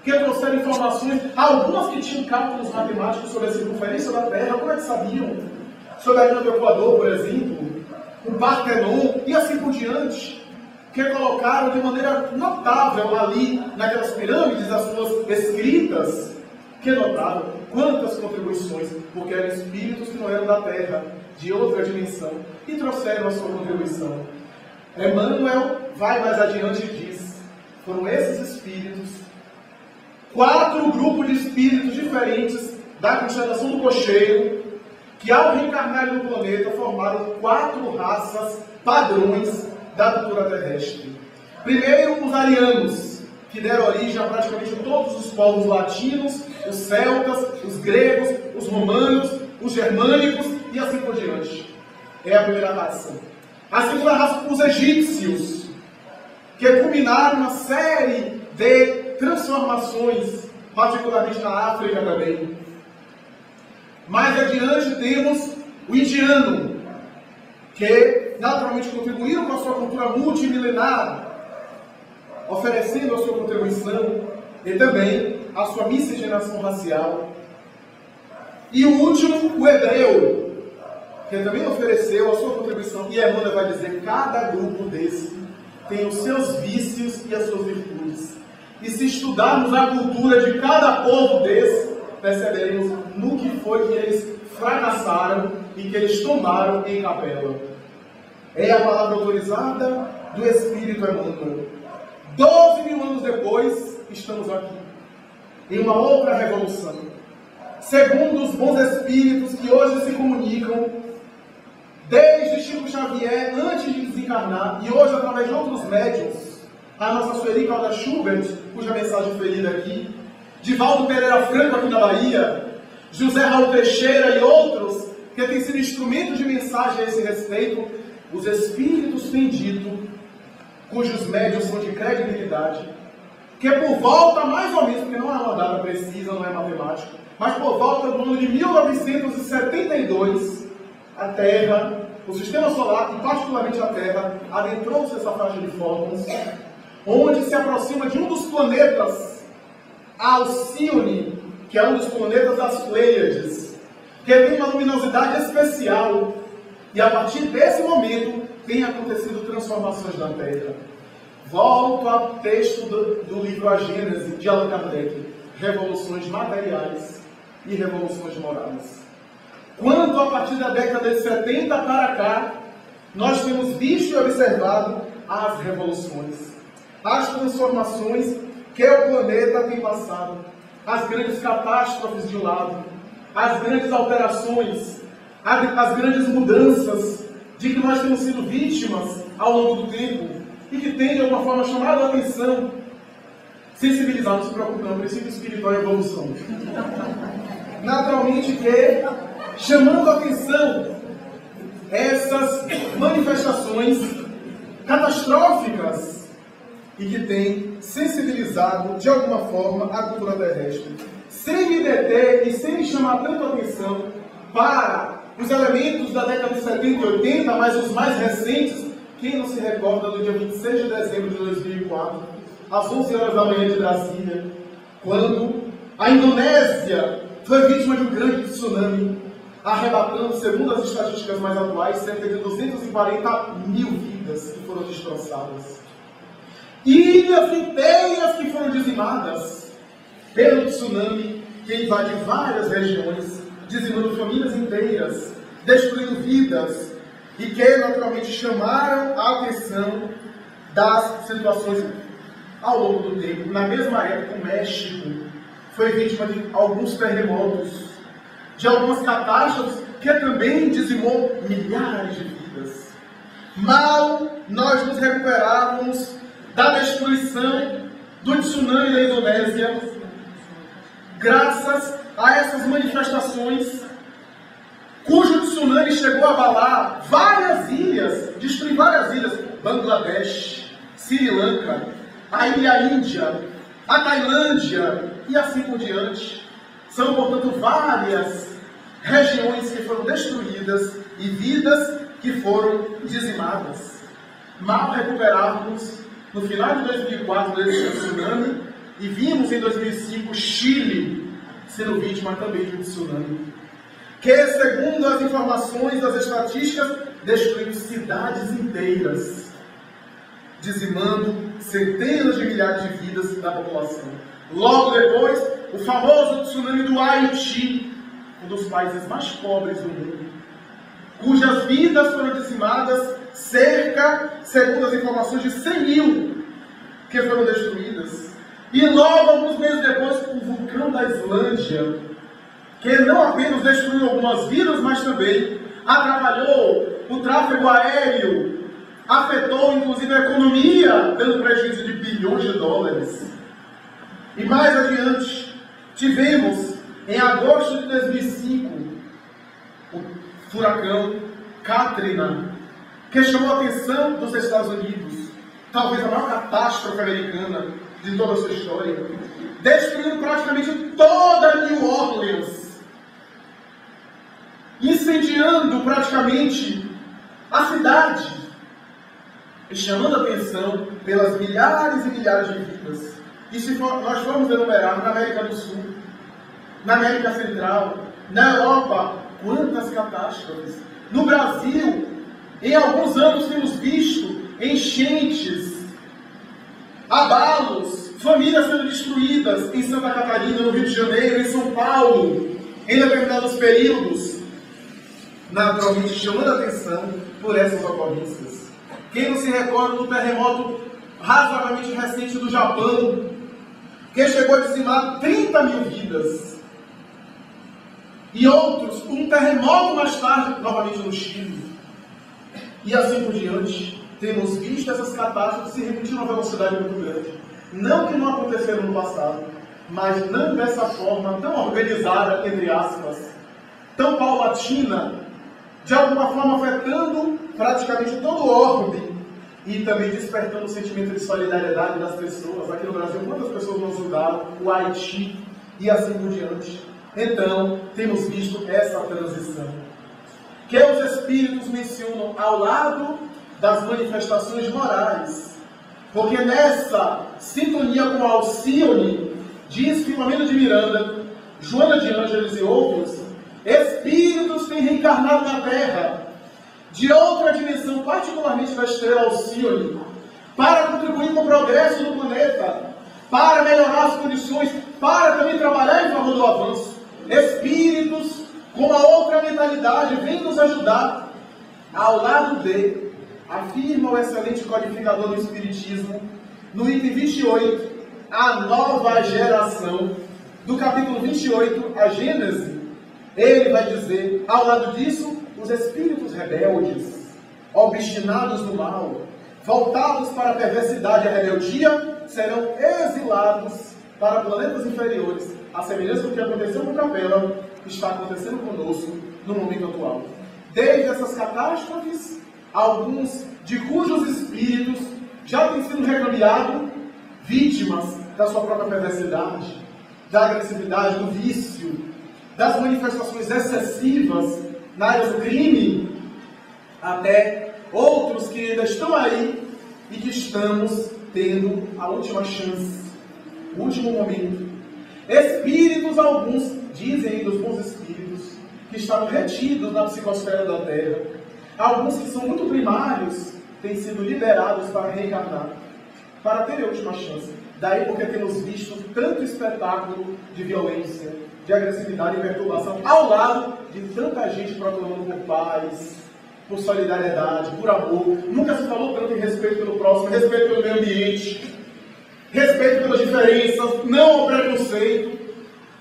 que trouxeram informações, algumas que tinham cálculos matemáticos sobre a circunferência da Terra, como é que sabiam? Sobre a linha do Equador, por exemplo, o Partenon e assim por diante, que colocaram de maneira notável ali, naquelas pirâmides, as suas escritas, que notaram quantas contribuições, porque eram espíritos que não eram da Terra, de outra dimensão, e trouxeram a sua contribuição. Emmanuel vai mais adiante e diz: foram esses espíritos, 4 grupos de espíritos diferentes da constelação do Cocheiro, que ao reencarnarem no planeta formaram 4 raças padrões da cultura terrestre. Primeiro, os arianos, que deram origem a praticamente todos os povos latinos, os celtas, os gregos, os romanos, os germânicos e assim por diante. É a primeira raça. A segunda raça, os egípcios, que culminaram uma série de transformações, particularmente na África também. Mais adiante temos o indiano, que naturalmente contribuíram com a sua cultura multimilenar, oferecendo a sua contribuição e também a sua miscigenação racial. E o último, o hebreu, que também ofereceu a sua contribuição. E Emmanuel vai dizer: cada grupo desse tem os seus vícios e as suas virtudes. E se estudarmos a cultura de cada povo desse, perceberemos no que foi que eles fracassaram e que eles tomaram em capela. É a palavra autorizada do Espírito Emmanuel. 12.000 anos depois, estamos aqui, em uma outra revolução. Segundo os bons espíritos que hoje se comunicam, desde Chico Xavier, antes de desencarnar, e hoje através de outros médiuns, a nossa Sueli Calda Schubert, cuja mensagem foi lida aqui, Divaldo Pereira Franco aqui na Bahia, José Raul Teixeira e outros, que têm sido instrumentos de mensagem a esse respeito, os espíritos têm dito, cujos médiuns são de credibilidade, que por volta, mais ou menos, porque não é uma data precisa, não é matemática, mas por volta do ano de 1972, a Terra, o Sistema Solar, e particularmente a Terra, adentrou-se essa faixa de fótons, onde se aproxima de um dos planetas, Alcione, que é um dos planetas das Pleiades, que tem uma luminosidade especial, e a partir desse momento tem acontecido transformações na Terra. Volto ao texto do livro A Gênese, de Allan Kardec: revoluções materiais e revoluções morais. Quanto a partir da década de 70 para cá, nós temos visto e observado as revoluções, as transformações que o planeta tem passado, as grandes catástrofes de um lado, as grandes alterações, as grandes mudanças de que nós temos sido vítimas ao longo do tempo e que tem de alguma forma chamado a atenção. Sensibilizar, não se preocupe não, princípio espiritual e evolução. Naturalmente que, chamando a atenção essas manifestações catastróficas e que tem sensibilizado de alguma forma a cultura terrestre, sem me deter e sem me chamar tanto a atenção para os elementos da década de 70 e 80, mas os mais recentes. Quem não se recorda do dia 26 de dezembro de 2004, às 11 horas da manhã de Brasília, quando a Indonésia foi vítima de um grande tsunami, arrebatando, segundo as estatísticas mais atuais, cerca de 240 mil vidas que foram destroçadas. Ilhas inteiras que foram dizimadas pelo tsunami que invade várias regiões, dizimando famílias inteiras, destruindo vidas, e que naturalmente chamaram a atenção das situações ao longo do tempo. Na mesma época, o México foi vítima de alguns terremotos, de algumas catástrofes que também dizimou milhares de vidas. Mal nós nos recuperávamos da destruição do tsunami da Indonésia, graças a essas manifestações, cujo tsunami chegou a abalar várias ilhas, destruir várias ilhas, Bangladesh, Sri Lanka, a Ilha Índia, a Tailândia e assim por diante. São, portanto, várias regiões que foram destruídas e vidas que foram dizimadas. Mal recuperávamos no final de 2004 desse tsunami e vimos em 2005 Chile sendo vítima também de um tsunami, que, segundo as informações das estatísticas, destruiu cidades inteiras, dizimando centenas de milhares de vidas da população. Logo depois, o famoso tsunami do Haiti, um dos países mais pobres do mundo, cujas vidas foram dizimadas, cerca, segundo as informações, de 100 mil que foram destruídas. E logo, alguns meses depois, o vulcão da Islândia, que não apenas destruiu algumas vidas, mas também atrapalhou o tráfego aéreo, afetou inclusive a economia, dando prejuízo de bilhões de dólares. E mais adiante, tivemos, em agosto de 2005, o furacão Katrina, que chamou a atenção dos Estados Unidos, talvez a maior catástrofe americana de toda a sua história, destruindo praticamente toda New Orleans, incendiando praticamente a cidade, e chamando a atenção pelas milhares e milhares de vidas. E se nós formos enumerar na América do Sul, na América Central, na Europa, quantas catástrofes. No Brasil, em alguns anos temos visto enchentes, abalos, famílias sendo destruídas em Santa Catarina, no Rio de Janeiro, em São Paulo, em determinados períodos, naturalmente chamando a atenção por essas ocorrências. Quem não se recorda do terremoto razoavelmente recente do Japão, que chegou a dizimar 30 mil vidas, e outros, um terremoto mais tarde, novamente no Chile, e assim por diante. Temos visto essas catástrofes se repetir numa velocidade muito grande. Não que não aconteceram no passado, mas não dessa forma tão organizada, entre aspas, tão paulatina, de alguma forma afetando praticamente todo o orbe e também despertando o sentimento de solidariedade das pessoas. Aqui no Brasil, quantas pessoas nos ajudaram? O Haiti e assim por diante. Então, temos visto essa transição, que os Espíritos mencionam ao lado das manifestações morais, porque nessa sintonia com Alcione, diz Filomena de Miranda, Joana de Ângeles e outros, espíritos têm reencarnado na Terra, de outra dimensão, particularmente da estrela Alcione, para contribuir com o progresso do planeta, para melhorar as condições, para também trabalhar em favor do avanço. Espíritos com uma outra mentalidade vêm nos ajudar, ao lado de, afirma o excelente codificador do Espiritismo, no item 28, a nova geração, do capítulo 28, a Gênese. Ele vai dizer, ao lado disso, os espíritos rebeldes, obstinados no mal, voltados para a perversidade e a rebeldia, serão exilados para planetas inferiores, a semelhança do que aconteceu no Capela, está acontecendo conosco no momento atual. Desde essas catástrofes, alguns de cujos espíritos já têm sido recambiados, vítimas da sua própria perversidade, da agressividade, do vício, das manifestações excessivas na área do crime, até outros que ainda estão aí e que estamos tendo a última chance, o último momento. Espíritos, alguns dizem ainda os bons espíritos, que estavam retidos na psicosfera da Terra. Alguns que são muito primários têm sido liberados para reencarnar, para ter a última chance. Daí porque temos visto tanto espetáculo de violência, de agressividade e perturbação, ao lado de tanta gente proclamando por paz, por solidariedade, por amor. Nunca se falou tanto em respeito pelo próximo, respeito pelo meio ambiente, respeito pelas diferenças, não ao preconceito.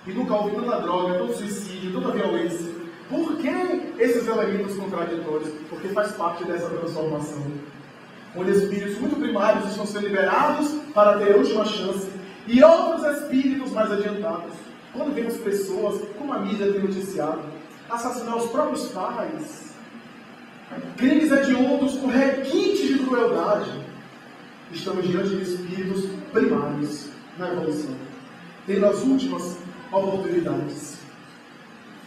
E nunca houve tanta droga, tanto suicídio, tanta violência. Por que esses elementos contraditórios? Porque faz parte dessa transformação, onde espíritos muito primários estão sendo liberados para ter a última chance, e outros espíritos mais adiantados. Quando vemos pessoas, como a mídia tem noticiado, assassinar os próprios pais, crimes hediondos com requintes de crueldade, estamos diante de espíritos primários na evolução, tendo as últimas oportunidades.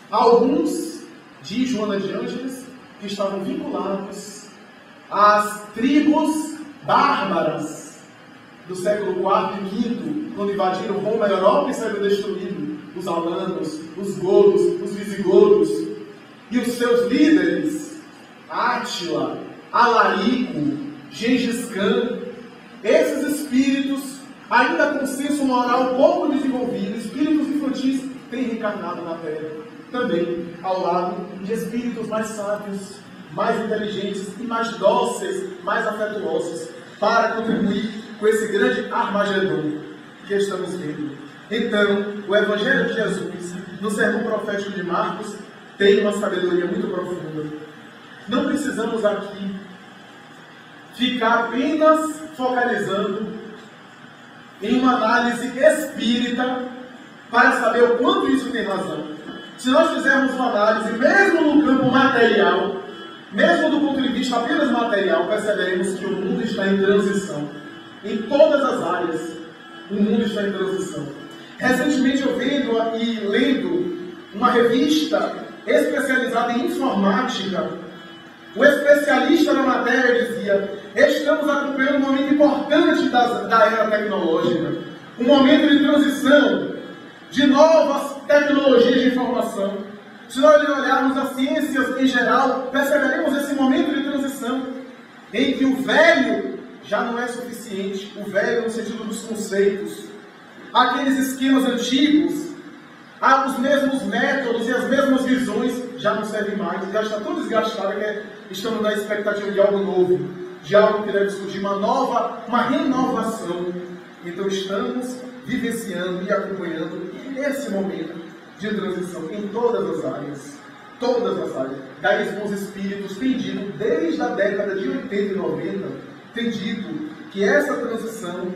Alguns, diz Joana de Ângeles, que estavam vinculados às tribos bárbaras do século IV e V, quando invadiram Roma, a Europa e saíram destruídos, os alanos, os godos, os visigodos, e os seus líderes, Átila, Alarico, Gengis Khan. Esses espíritos, ainda com senso moral pouco desenvolvido, espíritos infantis, têm reencarnado na Terra, também ao lado de espíritos mais sábios, mais inteligentes e mais dóceis, mais afetuosos, para contribuir com esse grande Armagedon que estamos vendo. Então, o Evangelho de Jesus, no sermão profético de Marcos, tem uma sabedoria muito profunda. Não precisamos aqui ficar apenas focalizando em uma análise espírita para saber o quanto isso tem razão. Se nós fizermos uma análise, mesmo no campo material, mesmo do ponto de vista apenas material, perceberemos que o mundo está em transição. Em todas as áreas, o mundo está em transição. Recentemente eu vendo e lendo uma revista especializada em informática, o especialista na matéria dizia: estamos acompanhando um momento importante da era tecnológica, um momento de transição, de novas tecnologias de informação. Se nós olharmos as ciências em geral, perceberemos esse momento de transição, em que o velho já não é suficiente, o velho no sentido dos conceitos, aqueles esquemas antigos, os mesmos métodos e as mesmas visões já não servem mais, já está tudo desgastado, estamos na expectativa de algo novo, de algo que deve surgir, uma renovação. Então estamos vivenciando e acompanhando esse momento de transição em todas as áreas. Todas as áreas. Daí os bons espíritos têm dito, desde a década de 80 e 90, têm dito que essa transição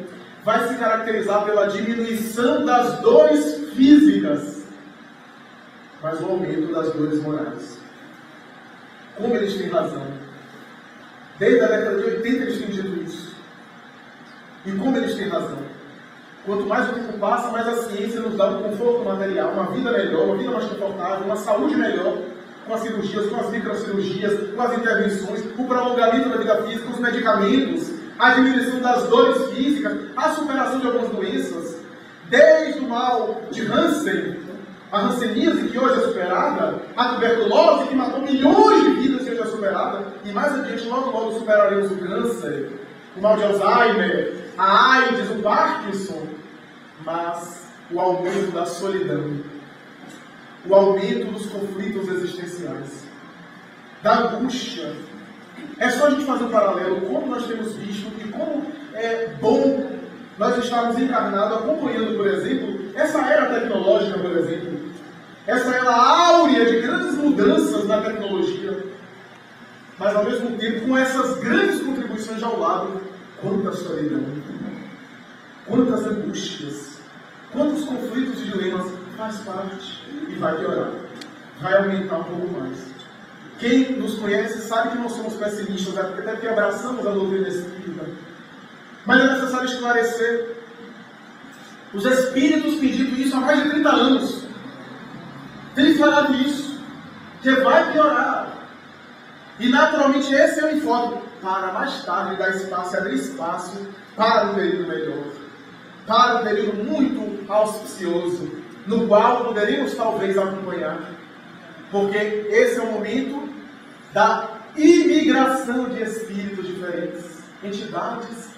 vai se caracterizar pela diminuição das dores físicas, mas o aumento das dores morais. Como eles têm razão. Desde a década de 80 eles têm dito isso. E como eles têm razão. Quanto mais o tempo passa, mais a ciência nos dá um conforto material, uma vida melhor, uma vida mais confortável, uma saúde melhor, com as cirurgias, com as microcirurgias, com as intervenções, o prolongamento da vida física, os medicamentos, a diminuição das dores físicas, a superação de algumas doenças, desde o mal de Hansen, a hanseníase, que hoje é superada, a tuberculose, que matou milhões de vidas, que hoje é superada, e mais adiante, logo superaremos o câncer, o mal de Alzheimer, a AIDS, o Parkinson, mas o aumento da solidão, o aumento dos conflitos existenciais, da angústia. É só a gente fazer um paralelo, como nós temos visto e como é bom nós estarmos encarnados, acompanhando, por exemplo, essa era tecnológica, por exemplo, essa era áurea de grandes mudanças na tecnologia, mas ao mesmo tempo com essas grandes contribuições ao lado, quanta solidão, quantas angústias, quantos conflitos e dilemas. Faz parte e vai piorar, vai aumentar um pouco mais. Quem nos conhece sabe que não somos pessimistas, até porque abraçamos a doutrina espírita, mas é necessário esclarecer. Os espíritos têm dito isso há mais de 30 anos, têm falado isso, que vai piorar, e naturalmente esse é o enfoque, para mais tarde dar espaço e abrir espaço para um período melhor, para um período muito auspicioso, no qual poderíamos talvez acompanhar Porque esse é o momento da imigração de espíritos diferentes, entidades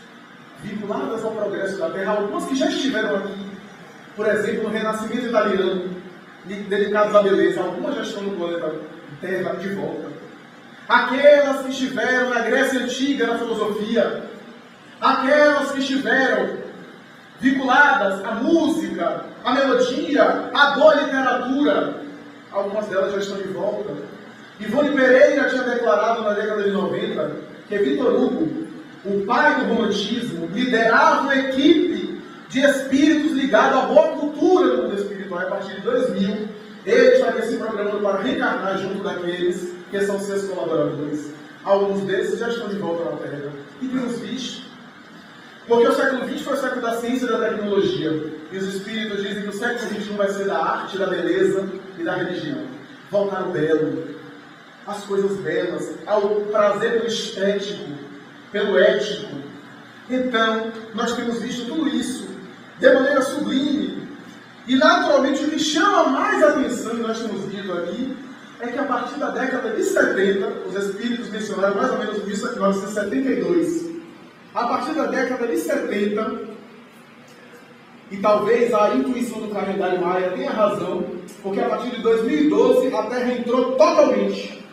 vinculadas ao progresso da Terra, algumas que já estiveram aqui, por exemplo, no renascimento italiano, dedicados à beleza, algumas já estão no planeta Terra de volta. Aquelas que estiveram na Grécia Antiga, na filosofia, aquelas que estiveram vinculadas à música, à melodia, à boa literatura, algumas delas já estão de volta. Ivone Pereira tinha declarado na década de 90 que Victor Hugo, o pai do romantismo, liderava uma equipe de espíritos ligados à boa cultura do mundo espiritual. A partir de 2000, ele estaria se programando para reencarnar junto daqueles que são seus colaboradores. Alguns desses já estão de volta na Terra. E temos visto. Porque o século XX foi o século da ciência e da tecnologia. E os espíritos dizem que o século XXI vai ser da arte, da beleza e da religião. Voltar ao belo, as coisas belas, ao prazer pelo estético, pelo ético. Então, nós temos visto tudo isso de maneira sublime. E, naturalmente, o que chama mais atenção, e nós temos dito aqui, é que a partir da década de 70, os espíritos mencionaram mais ou menos em 1972, a partir da década de 70, e talvez a intuição do calendário maia tenha razão, porque a partir de 2012 a Terra entrou totalmente.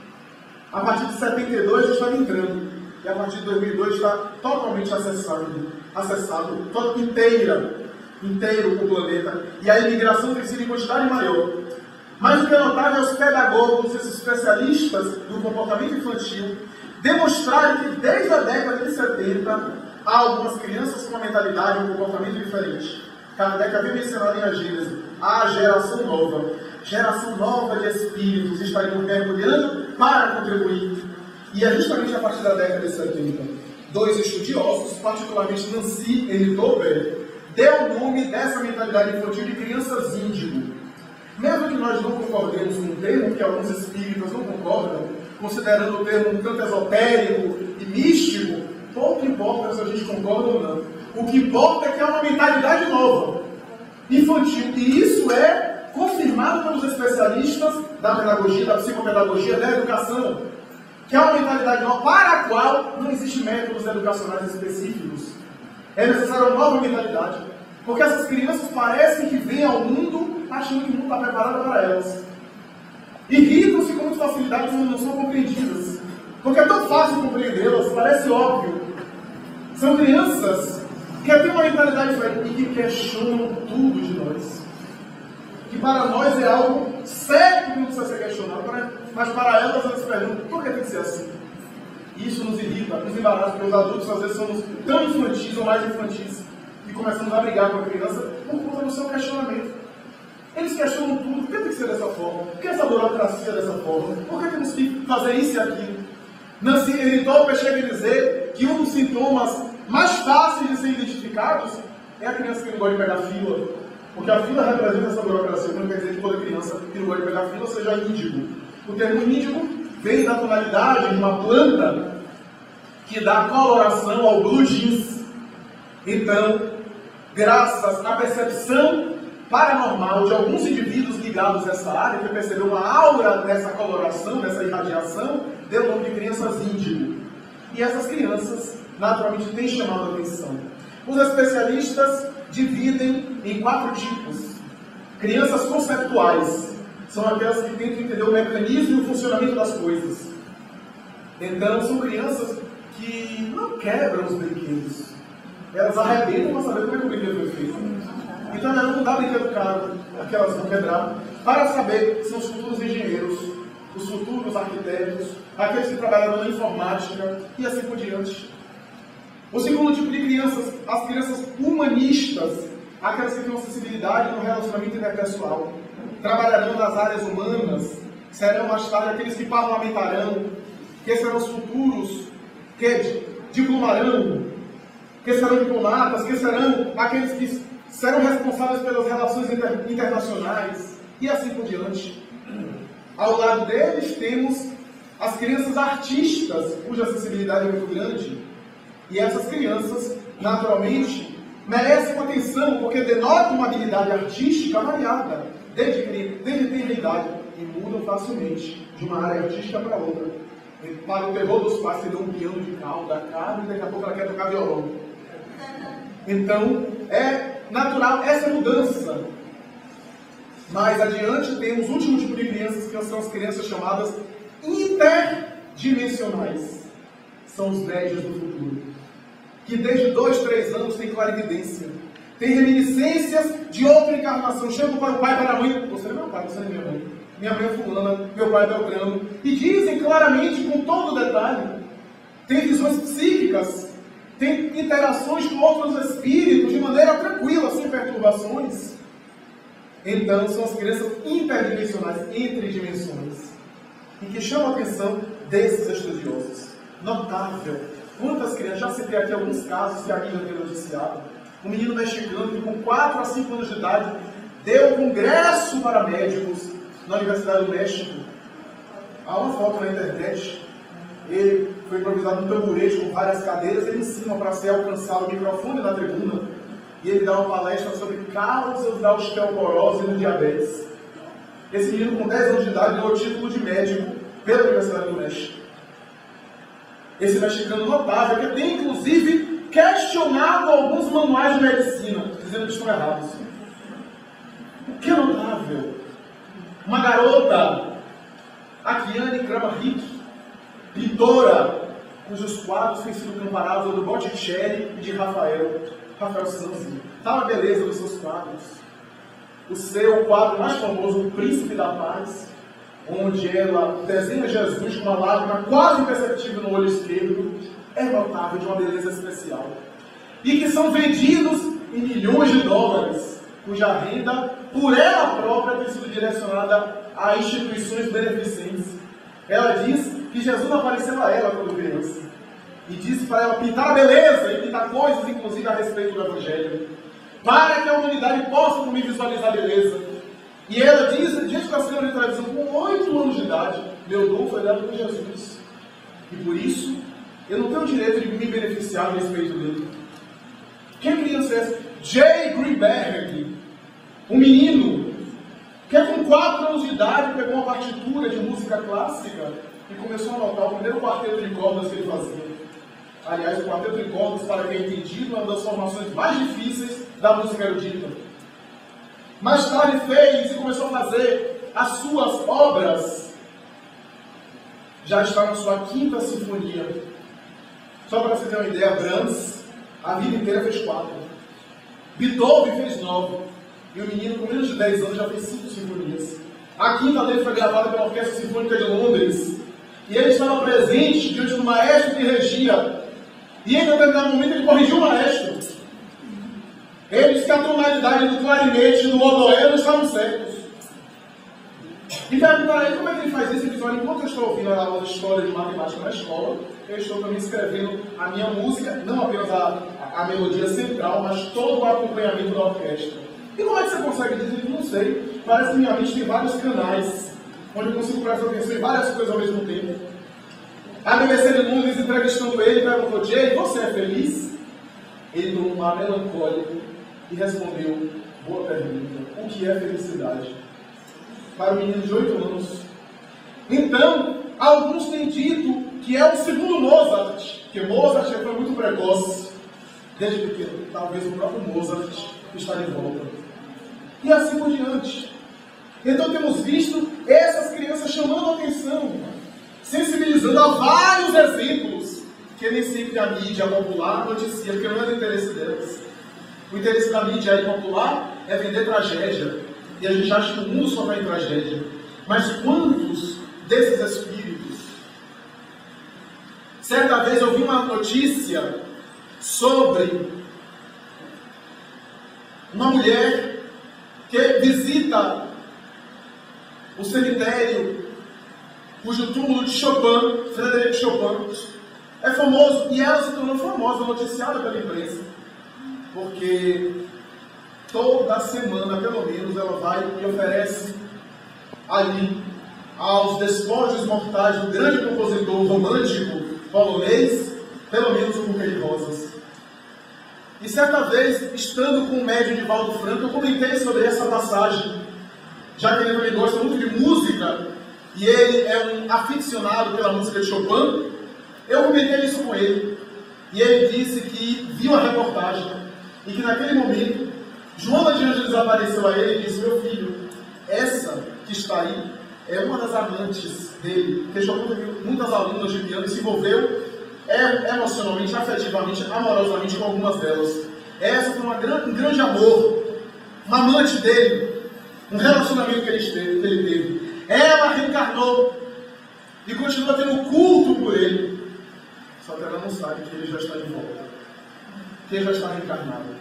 A partir de 72 já estava entrando. E a partir de 2002 está totalmente acessado inteiro o planeta. E a imigração tem sido em quantidade maior. Mas o que é notável é os pedagogos, esses especialistas do comportamento infantil, demonstraram que desde a década de 70 há algumas crianças com uma mentalidade, um comportamento diferente. Kardec havia mencionado em A Gênese a geração nova de espíritos estariam mergulhando para contribuir. E é justamente a partir da década de 70, dois estudiosos, particularmente Nancy e Tauber, deu o nome dessa mentalidade infantil de crianças índigo. Mesmo que nós não concordemos com o termo, que alguns espíritas não concordam, considerando o termo um tanto esotérico e místico, pouco importa se a gente concorda ou não. O que importa é que é uma mentalidade nova, infantil, e isso é confirmado pelos especialistas da pedagogia, da psicopedagogia, da educação, que é uma mentalidade nova para a qual não existem métodos educacionais específicos. É necessária uma nova mentalidade, porque essas crianças parecem que vêm ao mundo achando que o mundo está preparado para elas. Irritam-se com muita facilidade quando não são compreendidas, porque é tão fácil compreendê-las, parece óbvio. São crianças que têm uma mentalidade diferente e que questionam tudo de nós. Que para nós é algo certo que não precisa ser questionado, mas para elas perguntam, por que tem que ser assim? E isso nos irrita, nos embaraça, porque os adultos às vezes somos tão infantis ou mais infantis, e começamos a brigar com a criança por conta do seu questionamento. Eles questionam tudo, por que tem que ser dessa forma? Por que essa burocracia dessa forma? Por que temos que fazer isso e aquilo? Nancy e Tauber chega a dizer que um dos sintomas mais fáceis de ser identificados é a criança que não gosta de pegar fila, porque a fila representa essa burocracia, não quer dizer que toda criança que não gosta de pegar fila seja índigo. O termo índigo vem da tonalidade de uma planta que dá coloração ao blue jeans. Então, graças à percepção paranormal de alguns indivíduos ligados a essa área, que percebeu uma aura dessa coloração, dessa irradiação, deu o nome de crianças índigo. E essas crianças, naturalmente, têm chamado a atenção. Os especialistas dividem em 4 tipos. Crianças conceptuais são aquelas que tentam entender o mecanismo e o funcionamento das coisas. Então, são crianças que não quebram os brinquedos. Elas arrebentam para saber como é que o brinquedo foi feito. Então, elas não dão brinquedo caro, aquelas vão quebrar, para saber se são os futuros engenheiros, os futuros arquitetos, aqueles que trabalham na informática e assim por diante. O segundo tipo de crianças, as crianças humanistas, aquelas que têm uma sensibilidade no relacionamento interpessoal, trabalharão nas áreas humanas, serão mais tarde aqueles que parlamentarão, que serão os futuros que diplomarão, que serão diplomatas, que serão aqueles que serão responsáveis pelas relações internacionais e assim por diante. Ao lado deles temos as crianças artistas, cuja sensibilidade é muito grande. E essas crianças, naturalmente, merecem uma atenção, porque denotam uma habilidade artística variada, desde tenra idade. e mudam facilmente de uma área artística para outra. Para o terror dos pais, você deu um piano de cauda, carne, e daqui a pouco ela quer tocar violão. Então, é natural essa mudança. Mais adiante, temos o último tipo de crianças, que são as crianças chamadas interdimensionais. São os médios do futuro. Que desde 2, 3 anos têm clarividência. Tem reminiscências de outra encarnação. Chegam para o pai e para a mãe. Você não é meu pai, você não é minha mãe. Minha mãe é fulana, meu pai é beltrano. E dizem claramente, com todo detalhe. Tem visões psíquicas. Tem interações com outros espíritos de maneira tranquila, sem perturbações. Então, são as crianças interdimensionais, entre dimensões. E que chamam a atenção desses estudiosos. Notável. Quantas crianças, já citei aqui alguns casos que a mídia tem noticiado. Um menino mexicano que com 4 a 5 anos de idade deu congresso para médicos na Universidade do México. Há uma foto na internet. Ele foi improvisado num tamborete com várias cadeiras, ele ensina para ser alcançado o microfone na tribuna e ele dá uma palestra sobre causas da osteoporose e do diabetes. Esse menino com 10 anos de idade ganhou o título de médico pela Universidade do México. Esse mexicano notável, que tem inclusive questionado alguns manuais de medicina, dizendo que estão errados. O que é notável? Uma garota, a Kiane Kramaric, pintora, cujos quadros têm sido comparados ao do Botticelli e de Rafael Sanzio. Está a beleza dos seus quadros. O seu quadro mais famoso, O Príncipe da Paz, onde ela desenha Jesus com uma lágrima quase imperceptível no olho esquerdo, é notável, de uma beleza especial. E que são vendidos em milhões de dólares, cuja renda, por ela própria, tem sido direcionada a instituições beneficentes. Ela diz que Jesus apareceu a ela quando criança. E disse para ela pintar a beleza e pintar coisas, inclusive, a respeito do Evangelho. Para que a humanidade possa também visualizar a beleza. E ela diz, diante da senhora de televisão, com 8 anos de idade, meu dom foi dado por Jesus. E por isso, eu não tenho o direito de me beneficiar a respeito dele. Quem criança é essa? Jay Greenberg, um menino que com 4 anos de idade pegou uma partitura de música clássica e começou a notar o primeiro quarteto de cordas que ele fazia. Aliás, o quarteto de cordas, para quem é entendido, é uma das formações mais difíceis da música erudita. Mais tarde fez e começou a fazer as suas obras. Já está na sua 5ª sinfonia. Só para você ter uma ideia, Brahms, a vida inteira fez 4. Beethoven fez 9. E o menino, com menos de 10 anos, já fez 5 sinfonias. A 5ª dele foi gravada pela Orquestra Sinfônica de Londres. E ele estava presente diante do maestro que regia. E em determinado momento ele corrigiu o maestro. Ele disse que a tonalidade do clarinete e do oboé não estavam certos. E perguntaram a ele como é que ele faz isso. Ele disse: olha, enquanto eu estou ouvindo a aula de história de matemática na escola, eu estou também escrevendo a minha música, não apenas a melodia central, mas todo o acompanhamento da orquestra. E como é que você consegue dizer? Eu não sei. Parece que minha mente tem vários canais, onde eu consigo prestar atenção em várias coisas ao mesmo tempo. A BBC de Londres, entrevistando ele, perguntou: Jay, você é feliz? Ele deu um ar melancólico e respondeu: boa pergunta, o que é felicidade? Para o menino de 8 anos. Então, alguns têm dito que é o segundo Mozart, porque Mozart foi muito precoce, desde pequeno. Talvez o próprio Mozart está de volta. E assim por diante. Então temos visto essas crianças chamando a atenção, sensibilizando a vários exemplos, que nem sempre a mídia popular noticia, porque não é do interesse delas. O interesse da mídia aí popular é vender tragédia. E a gente acha que o mundo só vai em tragédia. Mas quantos desses espíritos? Certa vez eu vi uma notícia sobre uma mulher que visita o cemitério cujo túmulo de Chopin, Frédéric Chopin, é famoso, e ela se tornou famosa, noticiada pela imprensa, porque toda semana, pelo menos, ela vai e oferece ali aos despojos mortais do grande compositor romântico polonês, pelo menos um buquê de rosas. E certa vez, estando com o médium Divaldo Franco, eu comentei sobre essa passagem, já que ele também gosta muito de música música, e ele é um aficionado pela música de Chopin. Eu comentei isso com ele, e ele disse que viu a reportagem, e que naquele momento, Joana de Ângeles apareceu a ele e disse: meu filho, essa que está aí é uma das amantes dele, porque Chopin teve muitas alunas de piano e se envolveu emocionalmente, afetivamente, amorosamente com algumas delas. Essa foi um grande amor, uma amante dele, um relacionamento que ele teve. Ela reencarnou e continua tendo culto por ele. Só que ela não sabe que ele já está de volta, que ele já está reencarnado.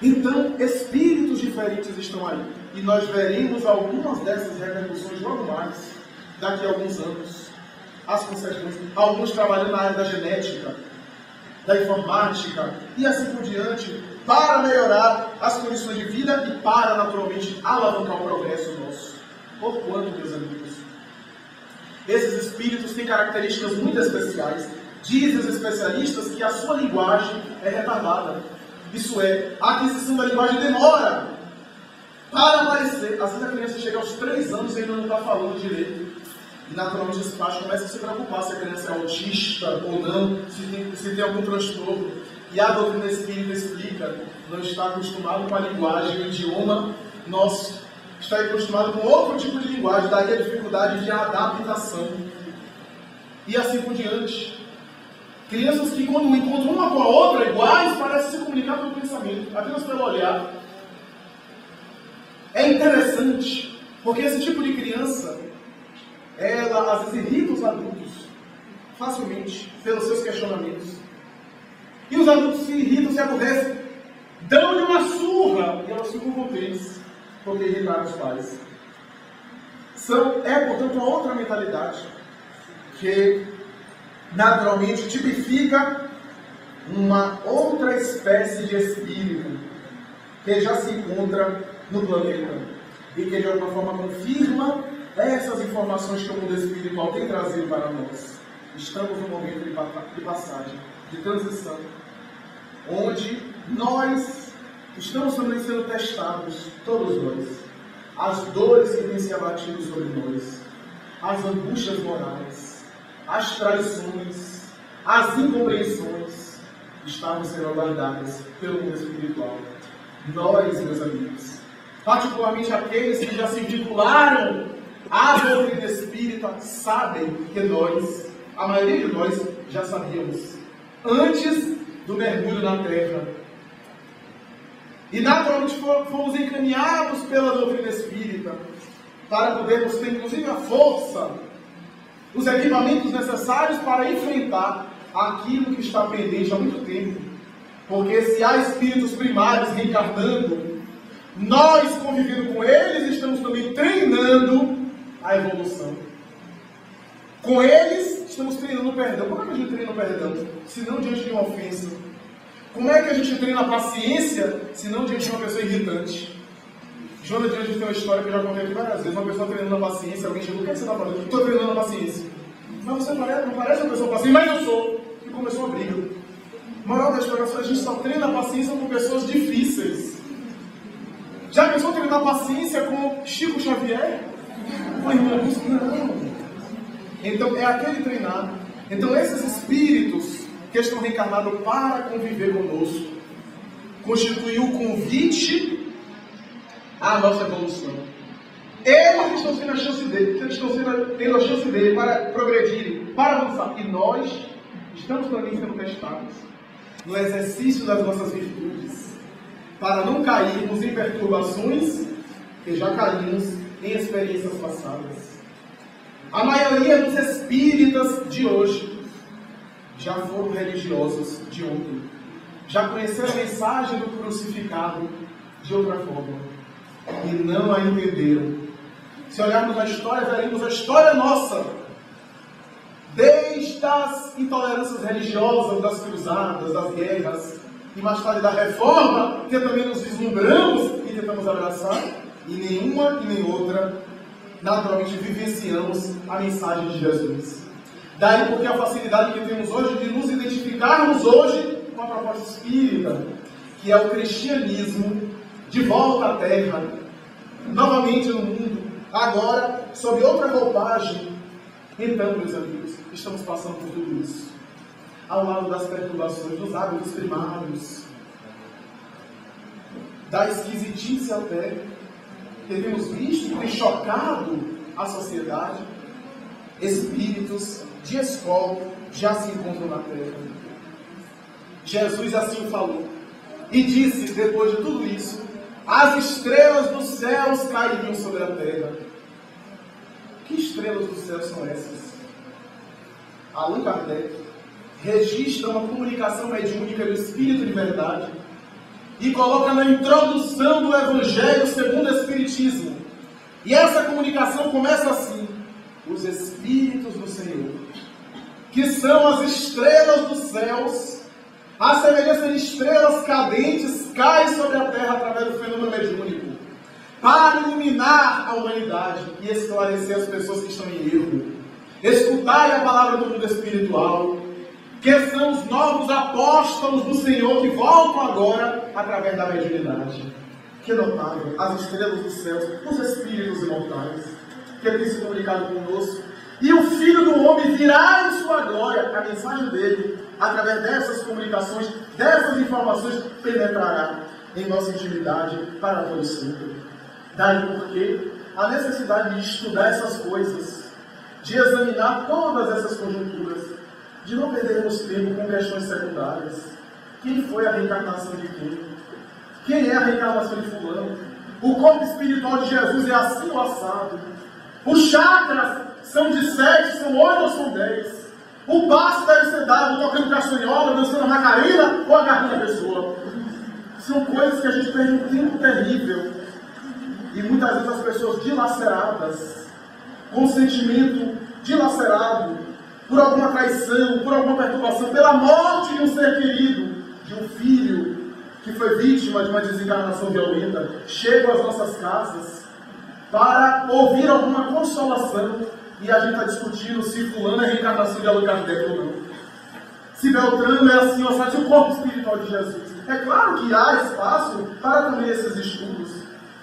Então, espíritos diferentes estão aí. E nós veremos algumas dessas repercussões logo mais, daqui a alguns anos. As consequências. Alguns trabalhando na área da genética, da informática e assim por diante, para melhorar as condições de vida e para, naturalmente, alavancar o progresso nosso. Porquanto, meus amigos, esses espíritos têm características muito especiais. Dizem os especialistas que a sua linguagem é retardada. Isso é, a aquisição da linguagem demora para aparecer. Às vezes a criança chega aos 3 anos e ainda não está falando direito. E naturalmente os pais começam a se preocupar se a criança é autista ou não, se tem algum transtorno. E a doutrina espírita explica: não está acostumado com a linguagem, o idioma nosso. Está acostumado com outro tipo de linguagem, daí a dificuldade de adaptação. E assim por diante. Crianças que, quando encontram uma com a outra iguais, parecem se comunicar pelo pensamento, apenas pelo olhar. É interessante, porque esse tipo de criança, ela às vezes irrita os adultos facilmente pelos seus questionamentos. E os adultos se irritam, se aborrecem, dão-lhe uma surra e elas ficam contentes porque irritaram os pais. Portanto, uma outra mentalidade que naturalmente tipifica uma outra espécie de espírito que já se encontra no planeta e que de alguma forma confirma essas informações que o mundo espiritual tem trazido para nós. Estamos num momento de passagem, de transição, onde nós estamos também sendo testados, todos nós. As dores que têm se abatido sobre nós, as angústias morais, as traições, as incompreensões, estavam sendo aguardadas pelo mundo espiritual. Nós, meus amigos, particularmente aqueles que já se vincularam à doutrina espírita, sabem que nós, a maioria de nós, já sabíamos antes do mergulho na terra. E naturalmente fomos encaminhados pela doutrina espírita para podermos ter, inclusive, a força, os equipamentos necessários para enfrentar aquilo que está pendente há muito tempo. Porque se há espíritos primários reencarnando, nós, convivendo com eles, estamos também treinando a evolução. Com eles, estamos treinando o perdão. Como é que a gente treina o perdão? Se não diante de uma ofensa. Como é que a gente treina a paciência, se não diante de uma pessoa irritante? Joana de Ângeles tem uma história que eu já contei aqui várias vezes. Uma pessoa treinando a paciência, alguém chegou: o que você está fazendo? Estou treinando a paciência. Mas você não parece uma pessoa paciente, mas eu sou. E começou a briga. Moral da história: a gente só treina a paciência com pessoas difíceis. Já pensou treinar a paciência com Chico Xavier? Com irmã Lúcia? Não. Então é aquele treinar. Então esses espíritos que estão reencarnados para conviver conosco constituem o convite à nossa evolução. Eles estão tendo a chance dele, para progredirem, para avançar. E nós estamos também sendo testados no exercício das nossas virtudes, para não cairmos em perturbações que já caímos em experiências passadas. A maioria dos espíritas de hoje já foram religiosos de ontem, já conheceram a mensagem do crucificado de outra forma e não a entenderam. Se olharmos a história, veremos a história nossa, desde as intolerâncias religiosas, das cruzadas, das guerras, e mais tarde da reforma, que também nos vislumbramos e tentamos abraçar, e nenhuma e nem outra, naturalmente, vivenciamos a mensagem de Jesus. Daí porque a facilidade que temos hoje de nos identificarmos hoje com a proposta espírita, que é o cristianismo de volta à terra, novamente no mundo, agora, sob outra roupagem. Então, meus amigos, estamos passando por tudo isso. Ao lado das perturbações, dos hábitos primários, da esquisitice até, que temos visto e tem chocado a sociedade, espíritos de escola já se encontram na terra. Jesus assim falou e disse, depois de tudo isso, as estrelas dos céus cairiam sobre a terra. Que estrelas dos céus são essas? Allan Kardec registra uma comunicação mediúnica do Espírito de verdade e coloca na introdução do Evangelho segundo o Espiritismo. E essa comunicação começa assim: os Espíritos do Senhor, que são as estrelas dos céus, a semelhança de estrelas cadentes, caem sobre a terra através do fenômeno mediúnico, para iluminar a humanidade e esclarecer as pessoas que estão em erro. Escutai a palavra do mundo espiritual, que são os novos apóstolos do Senhor que voltam agora através da mediunidade. Que notável, as estrelas dos céus, os espíritos imortais, que têm se comunicado conosco. E o Filho do Homem virá em sua glória, a mensagem dele, através dessas comunicações, dessas informações, penetrará em nossa intimidade para todo sempre. Daí porque a necessidade de estudar essas coisas, de examinar todas essas conjunturas, de não perdermos tempo com questões secundárias. Quem foi a reencarnação de quem? Quem é a reencarnação de fulano? O corpo espiritual de Jesus é assim ou assado? Os chakras são de 7, são 8 ou são 10? O passo deve ser dado tocando castanhola, dançando macarena ou agarrando a pessoa? São coisas que a gente perde um tempo terrível. E muitas vezes as pessoas dilaceradas, com sentimento dilacerado, por alguma traição, por alguma perturbação, pela morte de um ser querido, de um filho que foi vítima de uma desencarnação violenta, chegam às nossas casas para ouvir alguma consolação e a gente está discutindo se fulano é reencarnação de Allan Kardec ou não. Se Beltrano é assim, ou se o corpo espiritual de Jesus. É claro que há espaço para também esses estudos,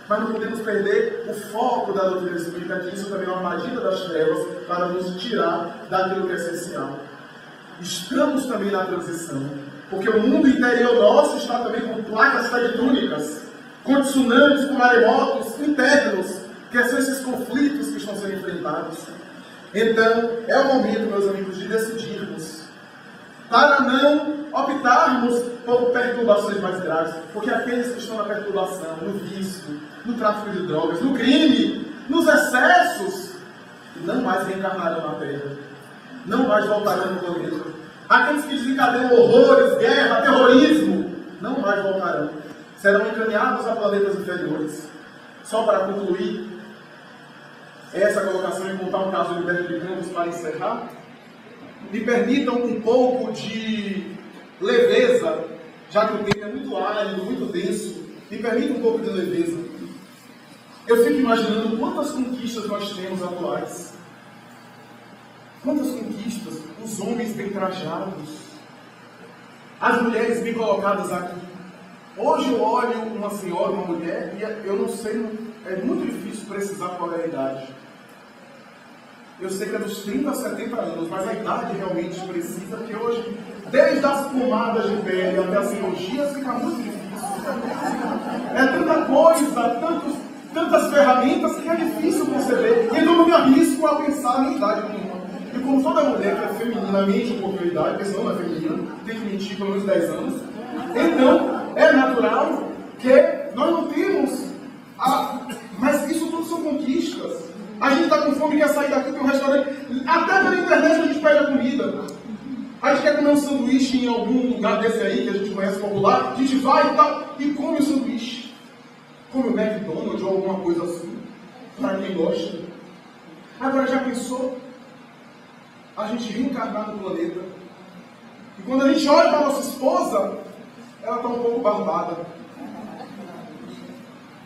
mas não podemos perder o foco da doutrina espírita, que isso também é uma armadilha das trevas para nos tirar daquilo que é essencial. Estamos também na transição, porque o mundo interior nosso está também com placas tectônicas, com tsunamis, com maremotos internos, que são esses conflitos que estão sendo enfrentados. Então, é o momento, meus amigos, de decidirmos, para não optarmos por perturbações mais graves, porque aqueles que estão na perturbação, no vício, no tráfico de drogas, no crime, nos excessos, não mais reencarnarão na Terra, não mais voltarão no planeta. Aqueles que desencadeiam horrores, guerra, terrorismo, não mais voltarão, serão encaminhados a planetas inferiores. Só para concluir essa colocação e contar um caso de Humberto de Campos para encerrar, me permitam um pouco de leveza, já que o tempo é muito árido, muito denso, me permitam um pouco de leveza. Eu fico imaginando quantas conquistas nós temos atuais. Quantas conquistas, os homens bem trajados, as mulheres bem colocadas aqui. Hoje eu olho uma senhora, uma mulher, e eu não sei, é muito difícil precisar qual é a idade. Eu sei que é dos 30 a 70 anos, mas a idade realmente precisa, porque hoje, desde as pomadas de pele até as cirurgias, fica muito difícil. É tanta coisa, tantas ferramentas que é difícil conceber. Então eu não me arrisco a pensar na idade nenhuma. E como toda mulher que é feminina mente um pouco a idade, porque senão não é feminina, tem que mentir pelo menos 10 anos. Então, é natural que nós não temos... Mas isso tudo são conquistas. A gente está com fome e quer sair daqui para um restaurante. Até pela internet a gente pede a comida. A gente quer comer um sanduíche em algum lugar desse aí, que a gente conhece popular. A gente vai e tal, e come o sanduíche. Come o McDonald's ou alguma coisa assim. Para quem gosta. Agora já pensou? A gente reencarnar no planeta. E quando a gente olha para a nossa esposa, ela está um pouco barbada.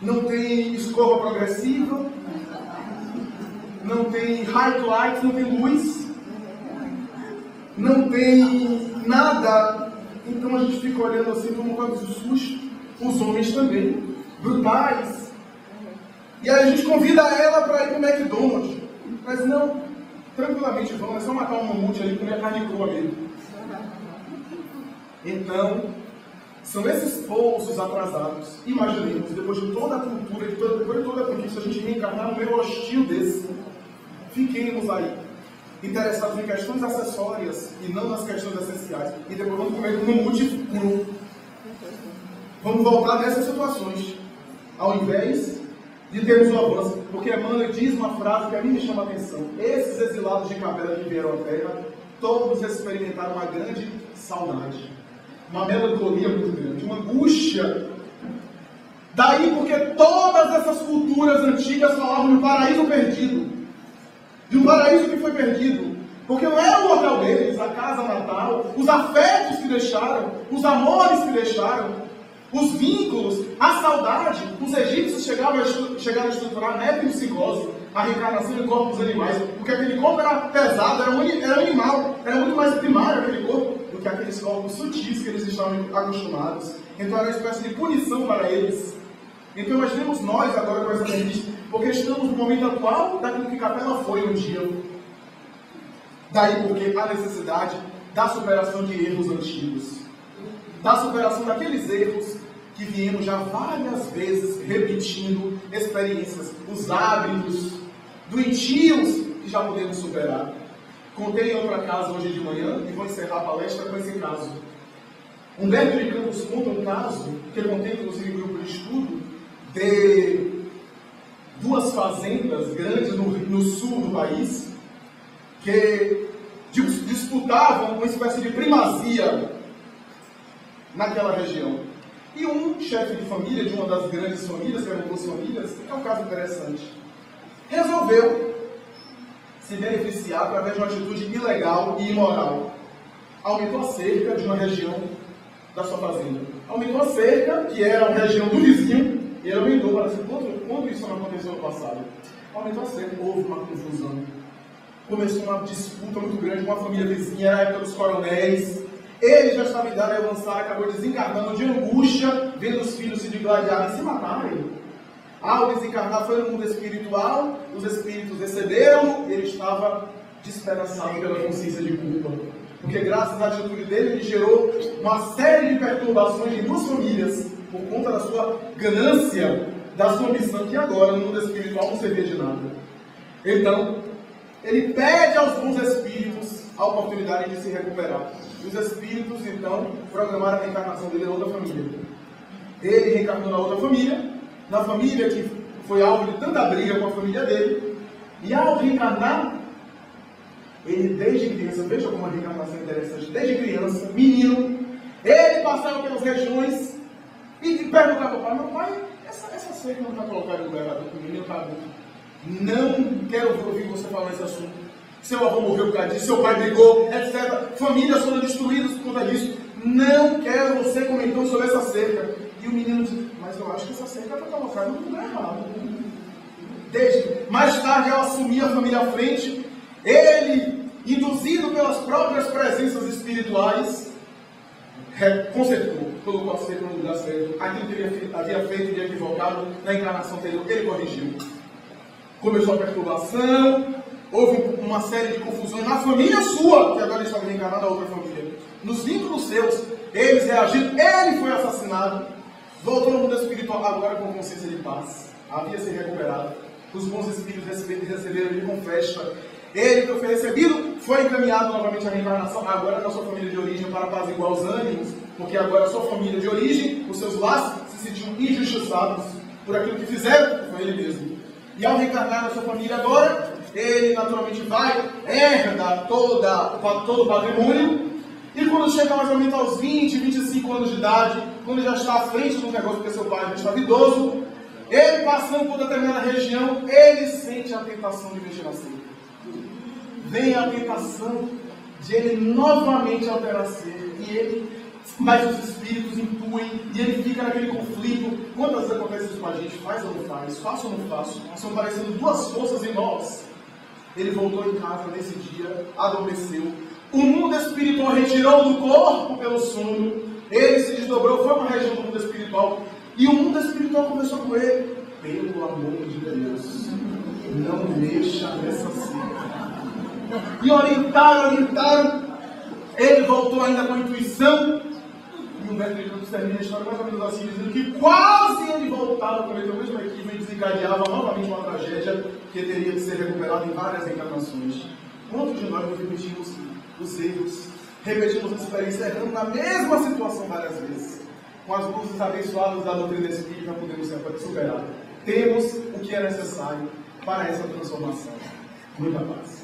Não tem escova progressiva, não tem highlight, não tem luz, não tem nada. Então a gente fica olhando assim como um canto de susto. Os homens também, brutais, E aí a gente convida ela para ir para o McDonald's. Mas não, tranquilamente vamos, é só matar um mamute ali e comer a carne crua mesmo. Então, são esses pousos atrasados. Imaginemos, depois de toda a cultura, depois de toda a conquista, a gente reencarnar no meio hostil desse. Fiquemos aí, interessados em questões acessórias e não nas questões essenciais. E depois vamos comer um mamute cru. Vamos voltar nessas situações, ao invés de termos um avanço. Porque Emmanuel diz uma frase que a mim me chama a atenção. Esses exilados de Capela que vieram à Terra, todos experimentaram uma grande saudade, uma melancolia muito grande, uma angústia. Daí porque todas essas culturas antigas falavam de um paraíso perdido, de um paraíso que foi perdido, porque não era o local deles, a casa natal, os afetos que deixaram, os amores que deixaram, os vínculos, a saudade. Os egípcios chegaram a estruturar metempsicose, a reencarnação de corpos animais, porque aquele corpo era pesado, era animal, era muito mais primário aquele corpo do que aqueles corpos sutis que eles estavam acostumados. Então era uma espécie de punição para eles. Então imaginemos nós agora com essa revista, porque estamos no momento atual daquilo que Capela foi um dia. Daí porque a necessidade da superação de erros antigos, da superação daqueles erros que viemos já várias vezes repetindo experiências, os hábitos doentios que já podemos superar. Contei em outra casa hoje de manhã e vou encerrar a palestra com esse caso. Humberto de Campos conta um caso que eu contei inclusive em grupo de estudo de duas fazendas grandes no sul do país que disputavam uma espécie de primazia naquela região. E um chefe de família, de uma das grandes famílias, que eram duas famílias, que é um caso interessante, resolveu se beneficiar através de uma atitude ilegal e imoral. Aumentou a cerca de uma região da sua fazenda. Aumentou a cerca, que era a região do vizinho, e ele aumentou para dizer, quando isso não aconteceu no passado? Aumentou a cerca, houve uma confusão. Começou uma disputa muito grande com a família vizinha, era a época dos coronéis. Ele já estava em idade avançada, acabou desencarnando de angústia, vendo os filhos se digladiarem e se matarem. Ao desencarnar foi no mundo espiritual, os espíritos receberam, ele estava despedaçado pela consciência de culpa. Porque graças à atitude dele, ele gerou uma série de perturbações em duas famílias, por conta da sua ganância, da sua ambição, que agora no mundo espiritual não servia de nada. Então, ele pede aos bons espíritos a oportunidade de se recuperar. Os espíritos, então, programaram a reencarnação dele na outra família. Ele reencarnou na outra família, na família que foi alvo de tanta briga com a família dele, e ao reencarnar, ele desde criança, veja como a reencarnação é interessante, desde criança, menino, ele passava pelas regiões e perguntava ao pai, meu pai, essa cerca não está colocada no lugar errado, o menino está bom. Não quero ouvir você falar nesse assunto. Seu avô morreu por causa disso, seu pai brigou, etc. Famílias foram destruídas por conta disso. Não quero você comentando sobre essa cerca. E o menino diz, mas eu acho que essa cerca está colocada no lugar errado. Desde mais tarde, ao assumir a família à frente, ele, induzido pelas próprias presenças espirituais, consertou, colocou a cerca no lugar certo. Aquilo que ele havia feito de equivocado na encarnação anterior, ele corrigiu. Começou a perturbação, houve uma série de confusões na família sua, que agora estava reencarnando na outra família. Nos vínculos seus, eles reagiram, ele foi assassinado, voltou no mundo espiritual, agora com consciência de paz. Havia se recuperado. Os bons espíritos receberam ele com festa. Ele que foi recebido, foi encaminhado novamente à reencarnação, agora na sua família de origem, para apaziguar os ânimos, porque agora a sua família de origem, os seus laços, se sentiam injustiçados por aquilo que fizeram com ele mesmo. E ao reencarnar na sua família agora, ele naturalmente vai, herda todo o patrimônio, e quando chega mais ou menos aos 20, 25 anos de idade, quando já está à frente do negócio, porque seu pai já estava idoso, ele passando por determinada região, ele sente a tentação de mexer na cerca. Vem a tentação de ele novamente alterar a cerca, mas os espíritos intuem, e ele fica naquele conflito. Quantas vezes acontece isso com a gente? Faz ou não faz? Faço ou não faço? Estão parecendo duas forças em nós. Ele voltou em casa nesse dia, adormeceu. O mundo espiritual retirou do corpo pelo sono. Ele se desdobrou, foi para a região do mundo espiritual. E o mundo espiritual conversou com ele. Pelo amor de Deus, não mexa nessa cena. E orientaram. Ele voltou ainda com a intuição. E o Humberto Eco termina a história mais ou menos assim, dizendo que quase ele voltava com o mesmo equipe e desencadeava novamente uma tragédia que teria que ser recuperada em várias encarnações. Quantos de nós repetimos os erros, repetimos a experiência, errando na mesma situação várias vezes? Com as luzes abençoadas da doutrina espírita podemos superar. Temos o que é necessário para essa transformação. Muita paz.